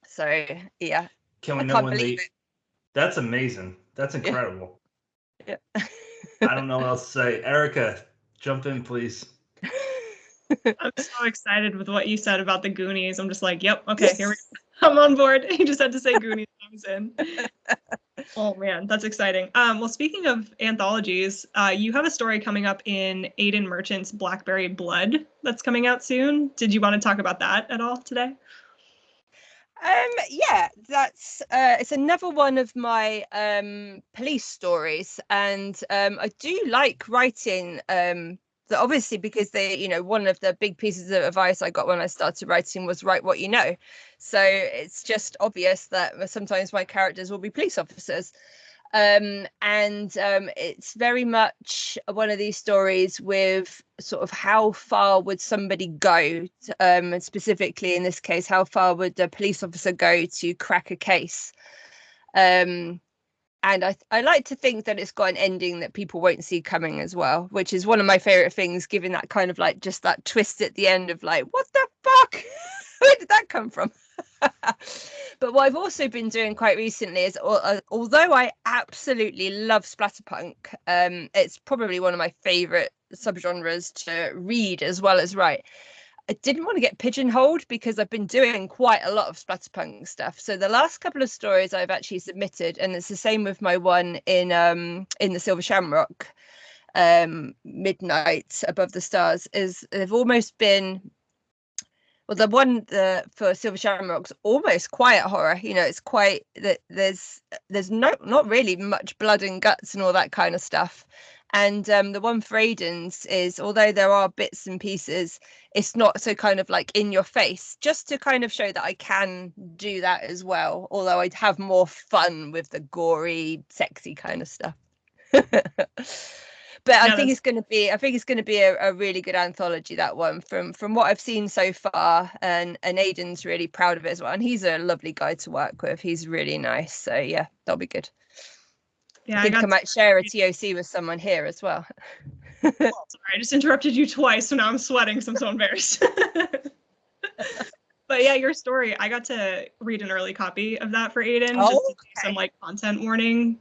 So yeah. Can we know when That's amazing. That's incredible. Yeah. I don't know what else to say. Erica, jump in, please. I'm so excited with what you said about the Goonies. I'm just like, yep, okay, here we go. I'm on board. You just had to say Goonies. I was in. Oh man, that's exciting. Well, speaking of anthologies, you have a story coming up in Aidan Merchant's Blackberry Blood that's coming out soon. Did you want to talk about that at all today? Yeah, that's it's another one of my police stories, and I do like writing that, obviously, because they, you know, one of the big pieces of advice I got when I started writing was write what you know. So it's just obvious that sometimes my characters will be police officers. And it's very much one of these stories with sort of how far would somebody go, and specifically in this case, how far would a police officer go to crack a case? And I like to think that it's got an ending that people won't see coming as well, which is one of my favorite things, given that kind of like just that twist at the end of like, what the fuck? Where did that come from? But what I've also been doing quite recently is, although I absolutely love splatterpunk, it's probably one of my favorite subgenres to read as well as write. I didn't want to get pigeonholed because I've been doing quite a lot of splatterpunk stuff. So the last couple of stories I've actually submitted, and it's the same with my one in the Silver Shamrock, Midnight Above the Stars, is they've almost been. Well, the one for Silver Shamrock's almost quiet horror. You know, it's quite that there's not really much blood and guts and all that kind of stuff. And the one for Aidan's is, although there are bits and pieces, it's not so kind of like in your face, just to kind of show that I can do that as well. Although I'd have more fun with the gory, sexy kind of stuff. But yeah, I think it's going to be a really good anthology, that one, from what I've seen so far, and Aidan's really proud of it as well, and he's a lovely guy to work with. He's really nice, so yeah, that'll be good. Yeah, I think I might share a TOC with someone here as well. Sorry, I just interrupted you twice, so now I'm sweating, so I'm so embarrassed. But yeah, your story, I got to read an early copy of that for Aiden, just to do some like content warning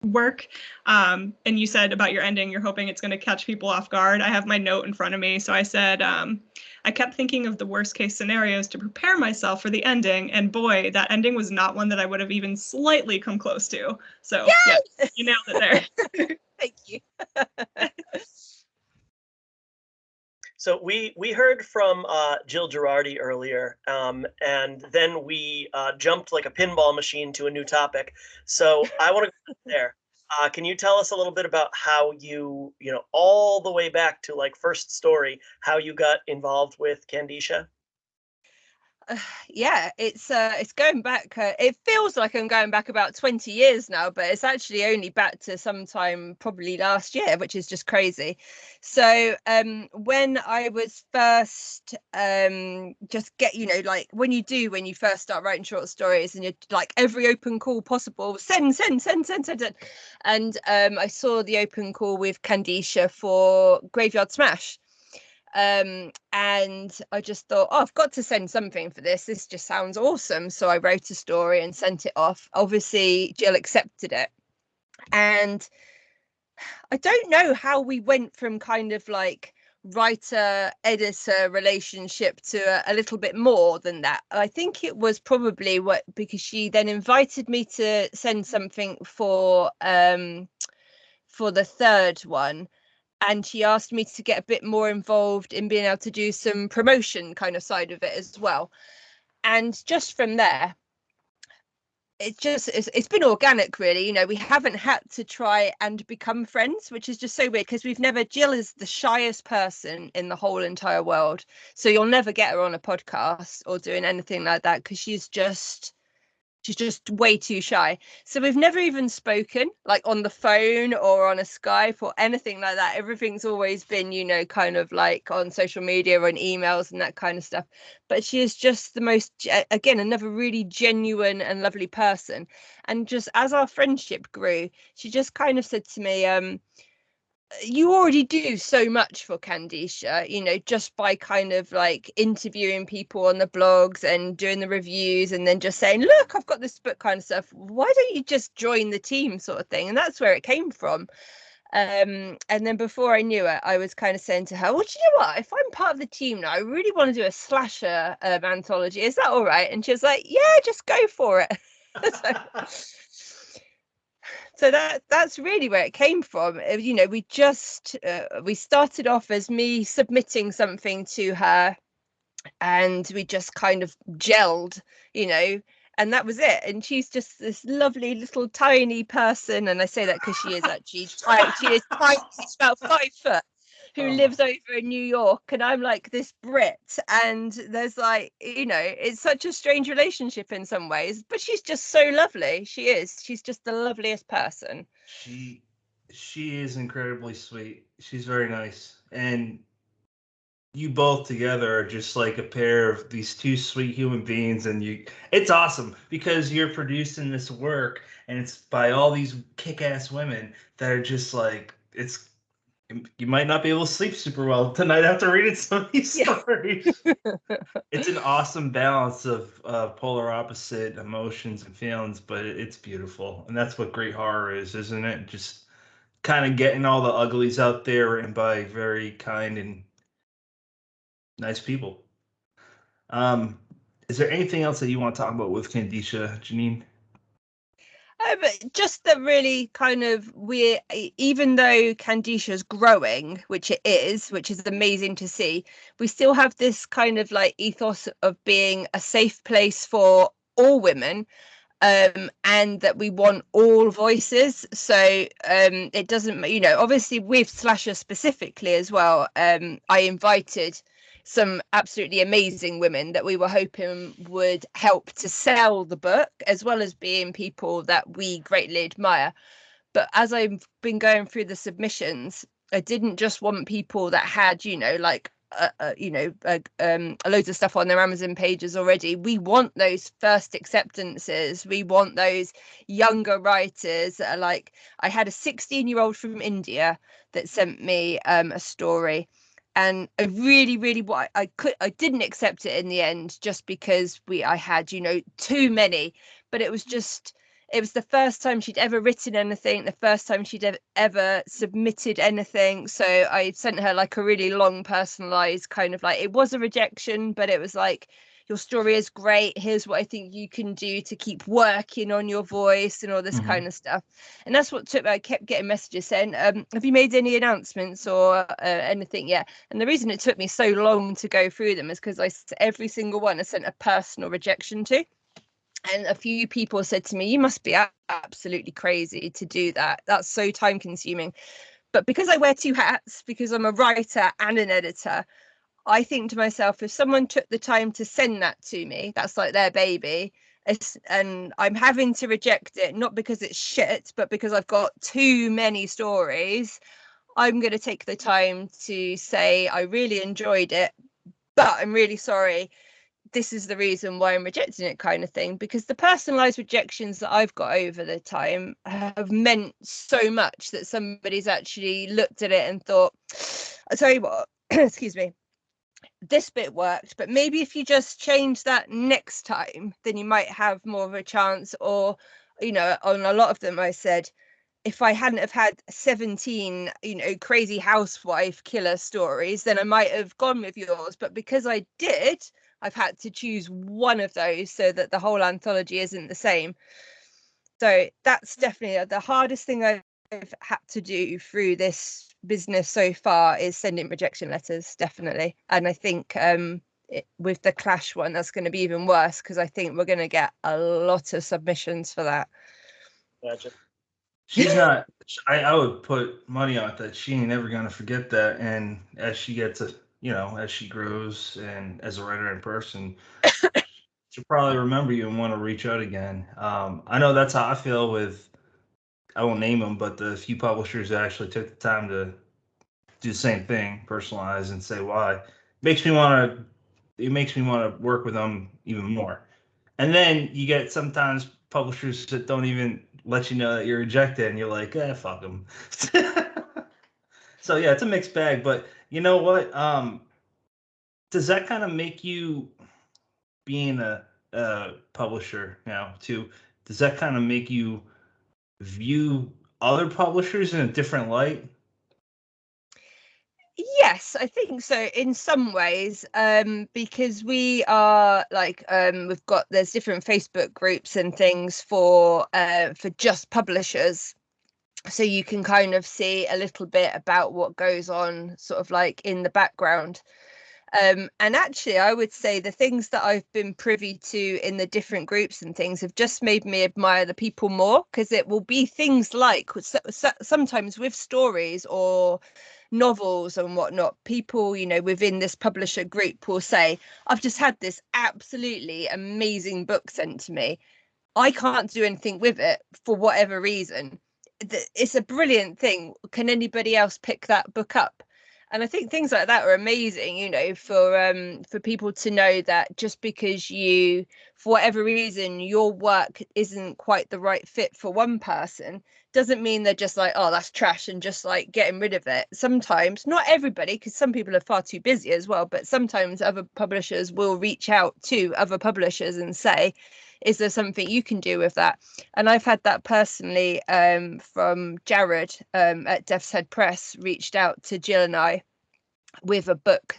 work. And you said about your ending, you're hoping it's going to catch people off guard. I have my note in front of me. So I said, I kept thinking of the worst case scenarios to prepare myself for the ending. And boy, that ending was not one that I would have even slightly come close to. So yes! Yeah, you nailed it there. Thank you. So we heard from Jill Girardi earlier, and then we jumped like a pinball machine to a new topic. So I want to go there. Can you tell us a little bit about how you all the way back to like first story, how you got involved with Candicia? Yeah, it's going back. It feels like I'm going back about 20 years now, but it's actually only back to sometime probably last year, which is just crazy. So when I was first just get, like when you first start writing short stories and you're like every open call possible, send. And I saw the open call with Candicia for Graveyard Smash. And I just thought, I've got to send something for this just sounds awesome. So I wrote a story and sent it off. Obviously Jill accepted it, and I don't know how we went from kind of like writer editor relationship to a little bit more than that. I think it was probably because she then invited me to send something for the third one. And she asked me to get a bit more involved in being able to do some promotion kind of side of it as well. And just from there, it's been organic, really. We haven't had to try and become friends, which is just so weird because Jill is the shyest person in the whole entire world. So you'll never get her on a podcast or doing anything like that because she's just way too shy. So we've never even spoken like on the phone or on a Skype or anything like that. Everything's always been, kind of like on social media or in emails and that kind of stuff. But she is just the most, again, another really genuine and lovely person. And just as our friendship grew, she just kind of said to me, you already do so much for Candicia, just by kind of like interviewing people on the blogs and doing the reviews and then just saying, look, I've got this book kind of stuff. Why don't you just join the team sort of thing? And that's where it came from. And then before I knew it, I was kind of saying to her, well, do you know what? If I'm part of the team now, I really want to do a slasher anthology. Is that all right? And she was like, yeah, just go for it. So that's really where it came from. We just we started off as me submitting something to her, and we just kind of gelled, and that was it. And she's just this lovely little tiny person, and I say that because she is actually tiny. She is tiny. She's about 5 foot. Who lives over in New York, and I'm like this Brit, and there's like, it's such a strange relationship in some ways, but she's just so lovely. She's just the loveliest person. She is incredibly sweet. She's very nice, and you both together are just like a pair of these two sweet human beings. And it's awesome because you're producing this work and it's by all these kick-ass women that are just like, you might not be able to sleep super well tonight after reading some of these stories. It's an awesome balance of polar opposite emotions and feelings, but it's beautiful. And that's what great horror is, isn't it? Just kind of getting all the uglies out there and by very kind and nice people. Is there anything else that you want to talk about with Candicia, Janine? But just that really kind of even though Candicia's growing, which it is, which is amazing to see, we still have this kind of like ethos of being a safe place for all women, and that we want all voices. So it doesn't, obviously with slasher specifically as well, I invited some absolutely amazing women that we were hoping would help to sell the book, as well as being people that we greatly admire. But as I've been going through the submissions, I didn't just want people that had, loads of stuff on their Amazon pages already. We want those first acceptances. We want those younger writers that are like, I had a 16-year-old from India that sent me a story. And I really I didn't accept it in the end, just because I had, you know, too many. But it was the first time she'd ever written anything, the first time she'd ever submitted anything. So I sent her like a really long personalized kind of like, it was a rejection, but it was like, your story is great. Here's what I think you can do to keep working on your voice and all this kind of stuff. And that's what took me. I kept getting messages saying, have you made any announcements or anything yet? And the reason it took me so long to go through them is because every single one I sent a personal rejection to. And a few people said to me, you must be absolutely crazy to do that. That's so time consuming. But because I wear two hats, because I'm a writer and an editor, I think to myself, if someone took the time to send that to me, that's like their baby. And I'm having to reject it, not because it's shit, but because I've got too many stories. I'm going to take the time to say, I really enjoyed it, but I'm really sorry. This is the reason why I'm rejecting it, kind of thing. Because the personalized rejections that I've got over the time have meant so much that somebody's actually looked at it and thought, I'll tell you what, excuse me, this bit worked, but maybe if you just change that next time, then you might have more of a chance. Or, you know, on a lot of them I said, if I hadn't have had 17, you know, crazy housewife killer stories, then I might have gone with yours. But because I did, I've had to choose one of those so that the whole anthology isn't the same. So that's definitely the hardest thing I've had to do through this business so far, is sending rejection letters, definitely. And I think with the Clash one, that's going to be even worse, because I think we're going to get a lot of submissions for that. Gotcha. She's not. I would put money on it that she ain't ever gonna forget that. And as she gets as she grows and as a writer in person, she'll probably remember you and want to reach out again. I know that's how I feel with, I won't name them, but the few publishers that actually took the time to do the same thing, personalize and say why. It makes me want to work with them even more. And then you get sometimes publishers that don't even let you know that you're rejected, and you're like, fuck them. So yeah, it's a mixed bag. But you know what? Does that kind of make you, being a publisher now too, does that kind of make you view other publishers in a different light? Yes, I think so in some ways, because we are like, there's different Facebook groups and things for just publishers, so you can kind of see a little bit about what goes on sort of like in the background. And actually, I would say the things that I've been privy to in the different groups and things have just made me admire the people more, because it will be things like sometimes with stories or novels and whatnot, people, you know, within this publisher group will say, I've just had this absolutely amazing book sent to me. I can't do anything with it for whatever reason. It's a brilliant thing. Can anybody else pick that book up? And I think things like that are amazing, you know, for people to know that just because you, for whatever reason, your work isn't quite the right fit for one person, doesn't mean they're just like, oh, that's trash, and just like getting rid of it. Sometimes, not everybody, because some people are far too busy as well, but sometimes other publishers will reach out to other publishers and say, is there something you can do with that? And I've had that personally from Jared at Death's Head Press, reached out to Jill and I with a book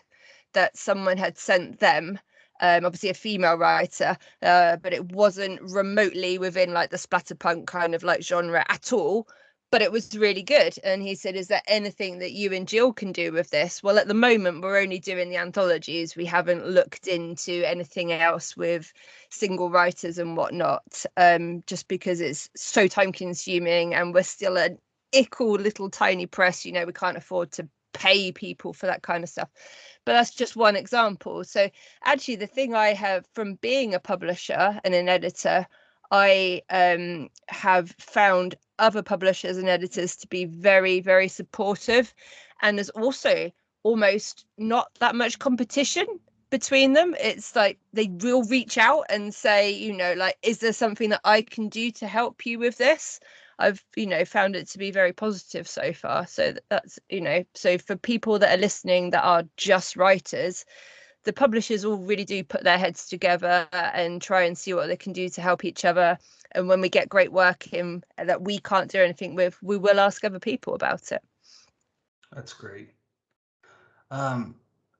that someone had sent them, obviously a female writer, but it wasn't remotely within like the splatterpunk kind of like genre at all, but it was really good. And he said, is there anything that you and Jill can do with this? Well, at the moment we're only doing the anthologies. We haven't looked into anything else with single writers and whatnot, just because it's so time consuming, and we're still an ickle little tiny press, you know, we can't afford to pay people for that kind of stuff. But that's just one example. So actually the thing I have from being a publisher and an editor, I have found other publishers and editors to be very, very supportive, and there's also almost not that much competition between them. It's like they will reach out and say, you know, like, is there something that I can do to help you with this? I've found it to be very positive so far. So that's so for people that are listening that are just writers, the publishers all really do put their heads together and try and see what they can do to help each other. And when we get great work in that we can't do anything with, we will ask other people about it. That's great.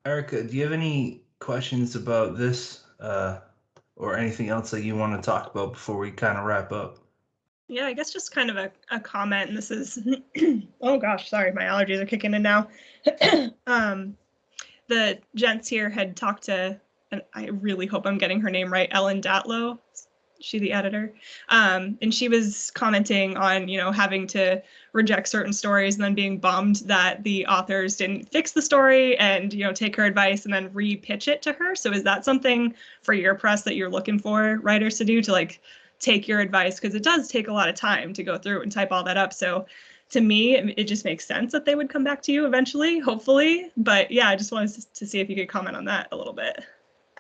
Erica, do you have any questions about this or anything else that you want to talk about before we kind of wrap up? Yeah, I guess just kind of a comment. And this is, oh gosh, sorry, my allergies are kicking in now. The gents here had talked to, and I really hope I'm getting her name right, Ellen Datlow. She the editor, and she was commenting on having to reject certain stories and then being bummed that the authors didn't fix the story and take her advice and then re-pitch it to her. So is that something for your press that you're looking for writers to do, to like take your advice, because it does take a lot of time to go through and type all that up? So to me, it just makes sense that they would come back to you eventually, hopefully. But yeah, I just wanted to see if you could comment on that a little bit.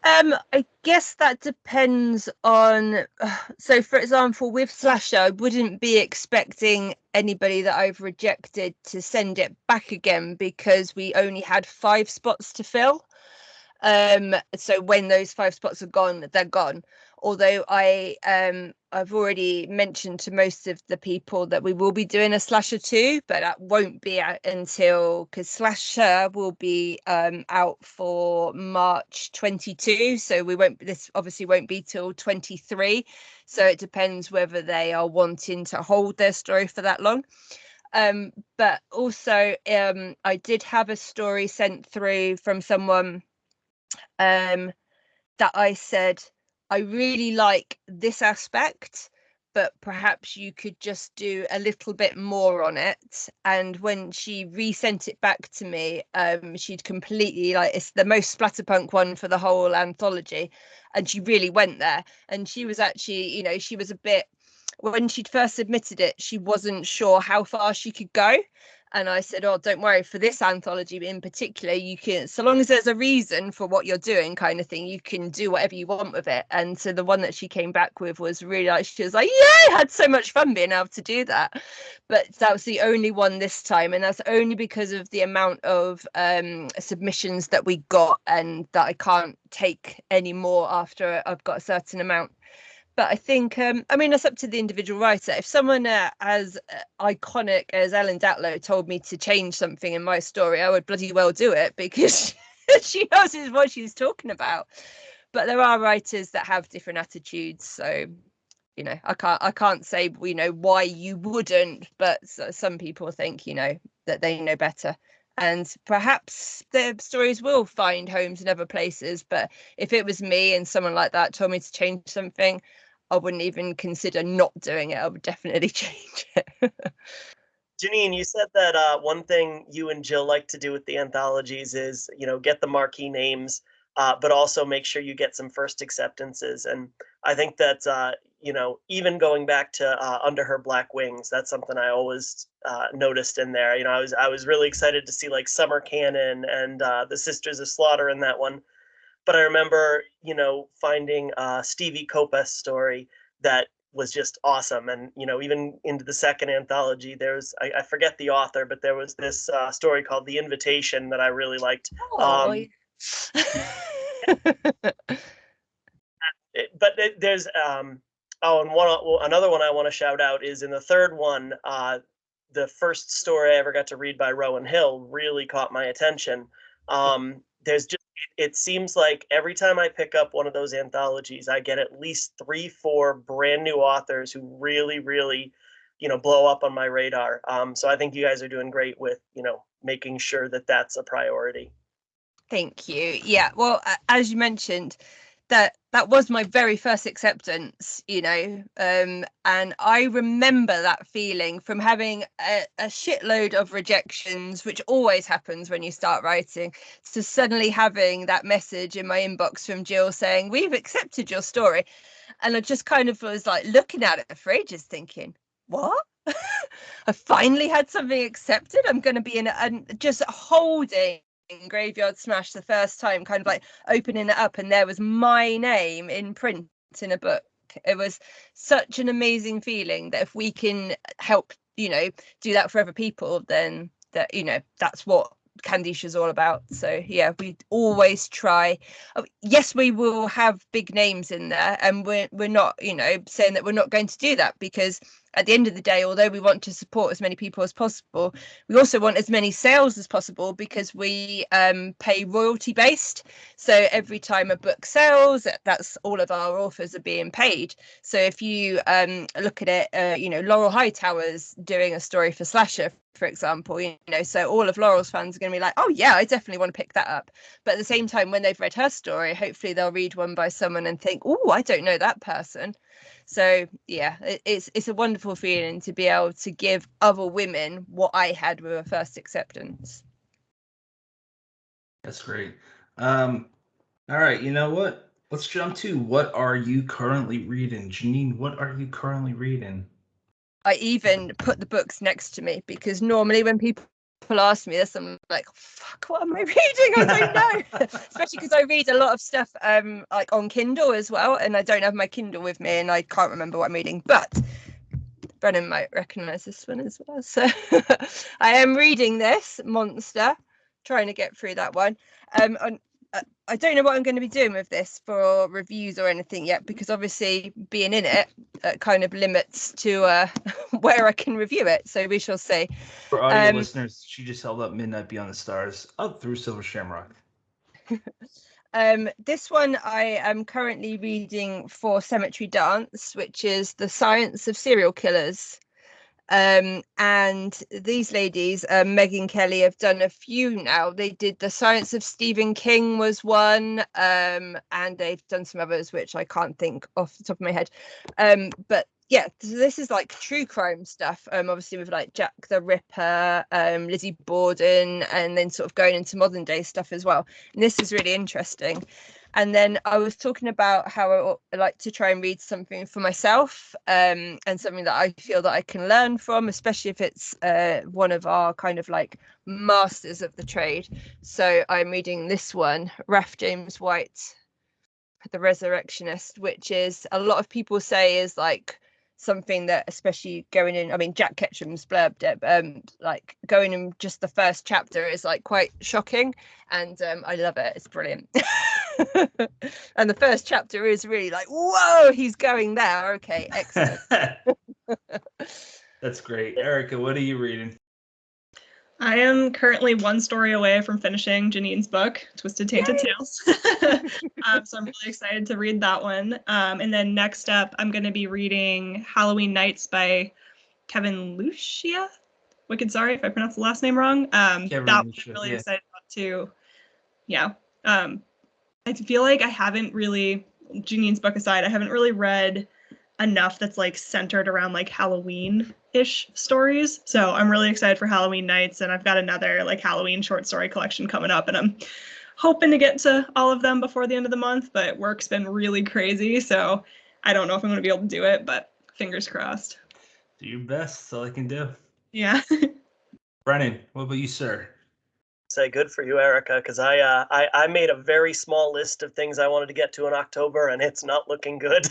I guess that depends on, so for example, with Slasher, I wouldn't be expecting anybody that I've rejected to send it back again, because we only had 5 spots to fill. So when those 5 spots are gone, they're gone. Although I've already mentioned to most of the people that we will be doing a Slasher 2, but that won't be out until, because Slasher will be out for March 22, so this obviously won't be till 23. So it depends whether they are wanting to hold their story for that long. But also I did have a story sent through from someone that I said, I really like this aspect, but perhaps you could just do a little bit more on it. And when she resent it back to me, she'd completely, like, it's the most splatterpunk one for the whole anthology, and she really went there. And she was actually, she was a bit, when she'd first submitted it, she wasn't sure how far she could go. And I said, oh, don't worry, for this anthology in particular, you can, so long as there's a reason for what you're doing kind of thing, you can do whatever you want with it. And so the one that she came back with was really like, she was like, yeah, I had so much fun being able to do that. But that was the only one this time. And that's only because of the amount of submissions that we got, and that I can't take any more after I've got a certain amount. But I think, it's up to the individual writer. If someone as iconic as Ellen Datlow told me to change something in my story, I would bloody well do it, because she knows what she's talking about. But there are writers that have different attitudes. So, I can't say, why you wouldn't. But some people think, that they know better. And perhaps their stories will find homes in other places. But if it was me and someone like that told me to change something, I wouldn't even consider not doing it. I would definitely change it. Janine, you said that one thing you and Jill like to do with the anthologies is, get the marquee names, but also make sure you get some first acceptances. And I think that, even going back to Under Her Black Wings, that's something I always noticed in there. I was really excited to see like Summer Cannon and the Sisters of Slaughter in that one. But I remember, finding Stevie Copa's story that was just awesome. And, even into the second anthology, I forget the author, but there was this story called The Invitation that I really liked. There's, another one I want to shout out is in the third one, the first story I ever got to read by Rowan Hill really caught my attention. It seems like every time I pick up one of those anthologies, I get at least 3-4 brand new authors who really, really, blow up on my radar. So I think you guys are doing great with, making sure that that's a priority. Thank you. Yeah. Well, as you mentioned, that was my very first acceptance, and I remember that feeling from having a shitload of rejections, which always happens when you start writing, to suddenly having that message in my inbox from Jill saying, we've accepted your story. And I just kind of was like looking at it for ages thinking, what? I finally had something accepted. I'm going to be in it, and just holding Graveyard Smash the first time, kind of like opening it up, and there was my name in print in a book. book. It was such an amazing feeling that if we can help, you know, do that for other people, then that, you know, that's what Candisha's all about. So yeah, we always try. Yes, we will have big names in there, and we're not, you know, saying that we're not going to do that, because at the end of the day, although we want to support as many people as possible, we also want as many sales as possible, because we pay royalty based. So every time a book sells, that's all of our authors are being paid. So if you look at it, you know, Laurel Hightower's doing a story for Slasher, for example, you know, so all of Laurel's fans are going to be like, oh yeah, I definitely want to pick that up. But at the same time, when they've read her story, hopefully they'll read one by someone and think, oh, I don't know that person. So yeah, it's a wonderful feeling to be able to give other women what I had with a first acceptance. That's great. All right, you know what? Let's jump to what are you currently reading? Janine, what are you currently reading? I even put the books next to me, because normally when people ask me this, I'm like, fuck, what am I reading? I don't know. Especially because I read a lot of stuff like on Kindle as well, and I don't have my Kindle with me, and I can't remember what I'm reading. But Brennan might recognise this one as well. So I am reading this Monster, trying to get through that one. I don't know what I'm going to be doing with this for reviews or anything yet, because obviously being in it kind of limits to where I can review it. So we shall see. For audio listeners, she just held up Midnight Beyond the Stars up through Silver Shamrock. This one I am currently reading for Cemetery Dance, which is The Science of Serial Killers. And these ladies, Megan Kelly, have done a few now. They did The Science of Stephen King was one, and they've done some others which I can't think off the top of my head. But yeah, so this is like true crime stuff, obviously with like Jack the Ripper, Lizzie Borden, and then sort of going into modern day stuff as well. And this is really interesting. And then I was talking about how I like to try and read something for myself, and something that I feel that I can learn from, especially if it's one of our kind of like masters of the trade. So I'm reading this one, Ralph James White, The Resurrectionist, which is, a lot of people say is like something that, especially going in, I mean, Jack Ketchum's blurbed it, like going in just the first chapter is like quite shocking, and I love it. It's brilliant. And the first chapter is really like, whoa, he's going there. Okay, excellent. That's great. Erica, what are you reading? I am currently one story away from finishing Janine's book, Twisted Tainted Tales. So I'm really excited to read that one. And then next up, I'm going to be reading Halloween Nights by Kevin Lucia. Wicked sorry if I pronounced the last name wrong. That one I'm really excited about too. Yeah. I feel like I haven't really, Janine's book aside, I haven't really read enough that's like centered around like Halloween-ish stories. So I'm really excited for Halloween Nights, and I've got another like Halloween short story collection coming up, and I'm hoping to get to all of them before the end of the month, but work's been really crazy, so I don't know if I'm going to be able to do it, but fingers crossed. Do your best. That's all I can do. Yeah. Brennan, what about you, sir? Say good for you, Erica, because I made a very small list of things I wanted to get to in October, and it's not looking good.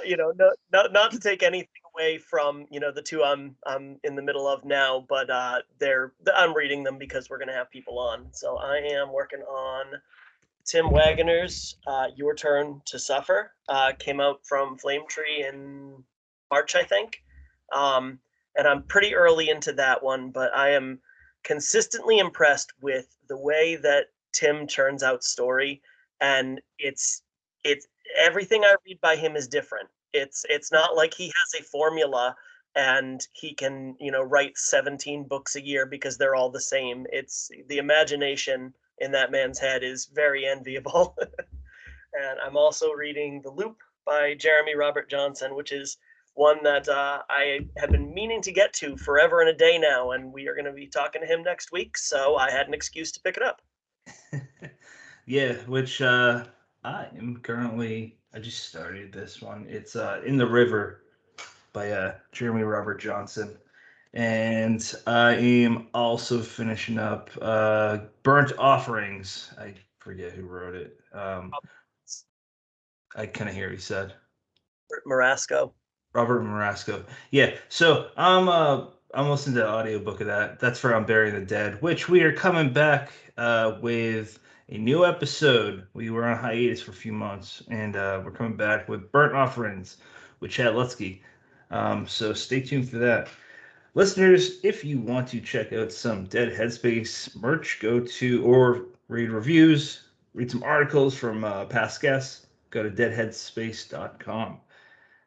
You know, not to take anything away from, you know, the two I'm in the middle of now, but I'm reading them because we're gonna have people on. So I am working on Tim Wagner's Your Turn to Suffer. Came out from Flame Tree in March, I think, and I'm pretty early into that one, but I am consistently impressed with the way that Tim turns out story, and it's everything I read by him is different. It's not like he has a formula and he can, you know, write 17 books a year because they're all the same. It's the imagination in that man's head is very enviable. And I'm also reading The Loop by Jeremy Robert Johnson, which is one that I have been meaning to get to forever and a day now, and we are going to be talking to him next week, so I had an excuse to pick it up. Yeah, which I just started this one. It's In the River by Jeremy Robert Johnson. And I am also finishing up Burnt Offerings. I forget who wrote it. I kind of hear what you said. Marasco. Robert Marasco. Yeah. So I'm listening to the audiobook of that. That's for I'm Burying the Dead, which we are coming back with a new episode. We were on hiatus for a few months, and we're coming back with Burnt Offerings with Chad Lutsky. So stay tuned for that. Listeners, if you want to check out some Dead Headspace merch, go to or read reviews, read some articles from past guests, go to deadheadspace.com.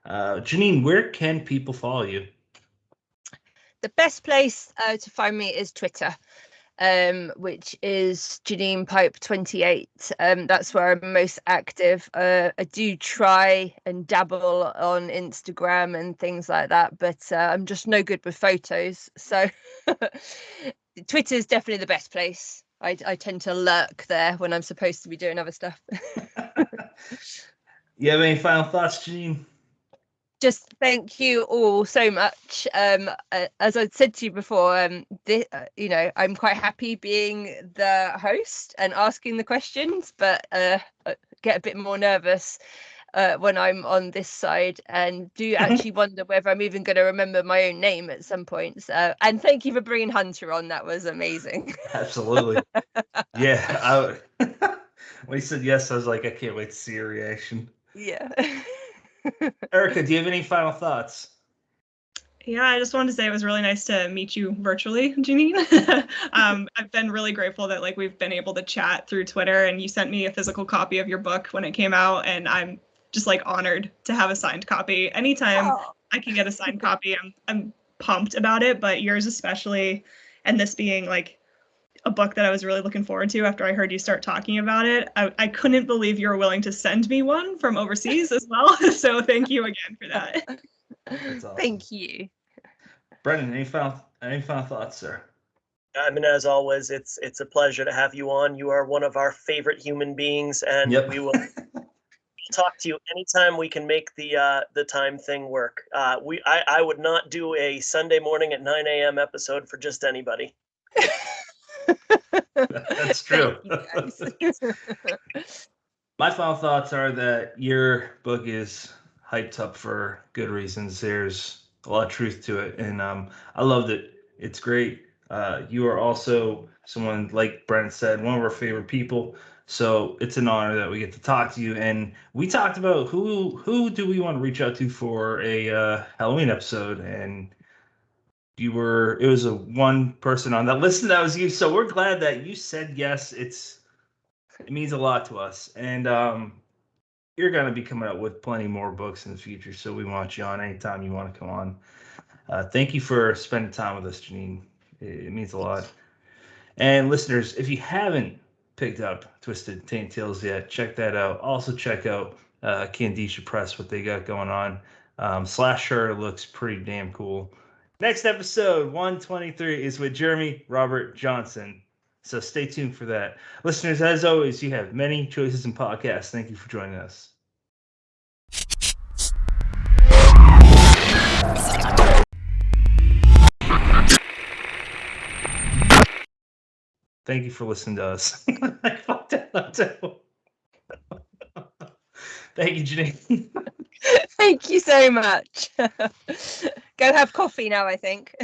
Janine, where can people follow you? The best place to find me is Twitter, which is Janine Pipe 28. That's where I'm most active. I do try and dabble on Instagram and things like that, but I'm just no good with photos. So Twitter is definitely the best place. I tend to lurk there when I'm supposed to be doing other stuff. You have any final thoughts, Janine? Just thank you all so much. As I said to you before, I'm quite happy being the host and asking the questions, but get a bit more nervous when I'm on this side, and do actually wonder whether I'm even going to remember my own name at some point. And thank you for bringing Hunter on. That was amazing. Absolutely. Yeah. When he said yes, I was like, I can't wait to see your reaction. Yeah. Erica, do you have any final thoughts? Yeah, I just wanted to say it was really nice to meet you virtually, Janine. I've been really grateful that we've been able to chat through Twitter, and you sent me a physical copy of your book when it came out, and I'm just honored to have a signed copy. Anytime I can get a signed copy, I'm pumped about it, but yours especially, and this being a book that I was really looking forward to after I heard you start talking about it. I couldn't believe you were willing to send me one from overseas as well. So thank you again for that. That's awesome. Thank you. Brennan, any final thoughts, sir? I mean, as always, it's a pleasure to have you on. You are one of our favorite human beings, and we will talk to you anytime we can make the time thing work. I would not do a Sunday morning at 9 a.m. episode for just anybody. That's true. My final thoughts are that your book is hyped up for good reasons. There's a lot of truth to it, and I loved it. It's great. You are also someone, like Brent said, one of our favorite people. So it's an honor that we get to talk to you. And we talked about who do we want to reach out to for a Halloween episode, and it was a one person on that list, and that was you. So we're glad that you said yes. It means a lot to us, and you're going to be coming out with plenty more books in the future. So we want you on anytime you want to come on. Thank you for spending time with us, Janine. It means a lot. And listeners, if you haven't picked up Twisted Taint Tales yet, check that out. Also check out Candisha Press, what they got going on. Slash shirt looks pretty damn cool. Next episode, 123, is with Jeremy Robert Johnson. So stay tuned for that. Listeners, as always, you have many choices in podcasts. Thank you for joining us. Thank you for listening to us. I fucked that up too. Thank you, Janine. Thank you so much. Go have coffee now, I think.